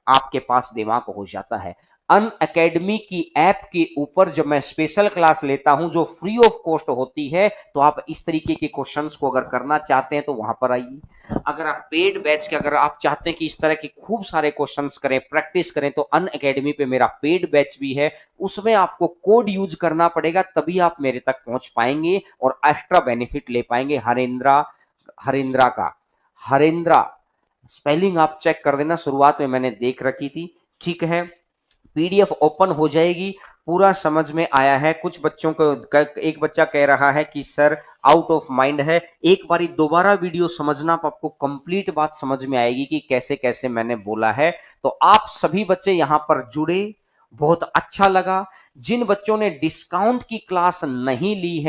आपके पास दिमाग हो जाता है। अन अकेडमी की ऐप के ऊपर जब मैं स्पेशल क्लास लेता हूं जो फ्री ऑफ कॉस्ट होती है, तो आप इस तरीके के क्वेश्चंस को अगर करना चाहते हैं तो वहां पर आइए। अगर आप पेड बैच के, अगर आप चाहते हैं कि इस तरह के खूब सारे क्वेश्चंस करें, प्रैक्टिस करें, तो अन अकेडमी पे मेरा पेड बैच भी है। उसमें आपको कोड यूज करना पड़ेगा, तभी आप मेरे तक पहुंच पाएंगे और एक्स्ट्रा बेनिफिट ले पाएंगे। हरेंद्रा का, हरेंद्रा स्पेलिंग आप चेक कर देना, शुरुआत में मैंने देख रखी थी, ठीक है। पीडीएफ ओपन हो जाएगी, पूरा समझ में आया है। कुछ बच्चों को, एक बच्चा कह रहा है कि सर आउट ऑफ माइंड है। एक बारी दोबारा वीडियो समझना, आपको कंप्लीट बात समझ में आएगी कि कैसे कैसे मैंने बोला है। तो आप सभी बच्चे यहां पर जुड़े, बहुत अच्छा लगा। जिन बच्चों ने डिस्काउंट की क्लास नहीं ली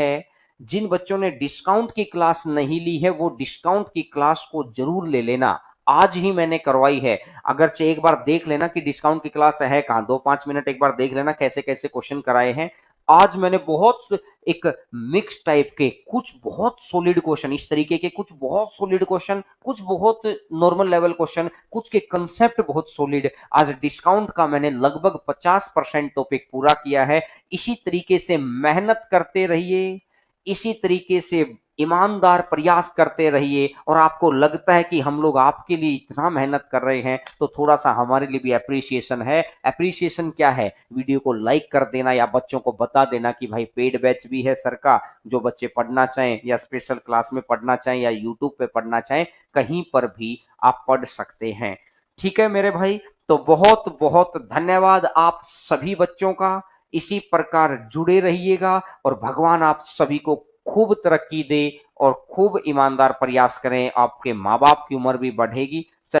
है, वो डिस्काउंट की क्लास को जरूर ले लेना। आज ही मैंने करवाई है, अगर एक बार देख लेना कि डिस्काउंट की क्लास है कहां, 2-5 मिनट एक बार देख लेना कैसे कैसे क्वेश्चन कराए हैं। आज मैंने बहुत एक मिक्स टाइप के, कुछ बहुत सॉलिड क्वेश्चन, इस तरीके के कुछ बहुत सॉलिड क्वेश्चन, कुछ बहुत नॉर्मल लेवल क्वेश्चन, कुछ के कंसेप्ट बहुत सॉलिड। आज डिस्काउंट का मैंने लगभग 50% टॉपिक पूरा किया है। इसी तरीके से मेहनत करते रहिए, इसी तरीके से ईमानदार प्रयास करते रहिए और आपको लगता है कि हम लोग आपके लिए इतना मेहनत कर रहे हैं तो थोड़ा सा हमारे लिए भी अप्रिसिएशन है। अप्रिसिएशन क्या है? वीडियो को लाइक कर देना या बच्चों को बता देना कि भाई पेड बैच भी है सर का, जो बच्चे पढ़ना चाहें या स्पेशल क्लास में पढ़ना चाहें या यूट्यूब पे पढ़ना चाहें, कहीं पर भी आप पढ़ सकते हैं। ठीक है मेरे भाई, तो बहुत बहुत धन्यवाद आप सभी बच्चों का। इसी प्रकार जुड़े रहिएगा और भगवान आप सभी को खूब तरक्की दे और खूब ईमानदार प्रयास करें। आपके माँ बाप की उम्र भी बढ़ेगी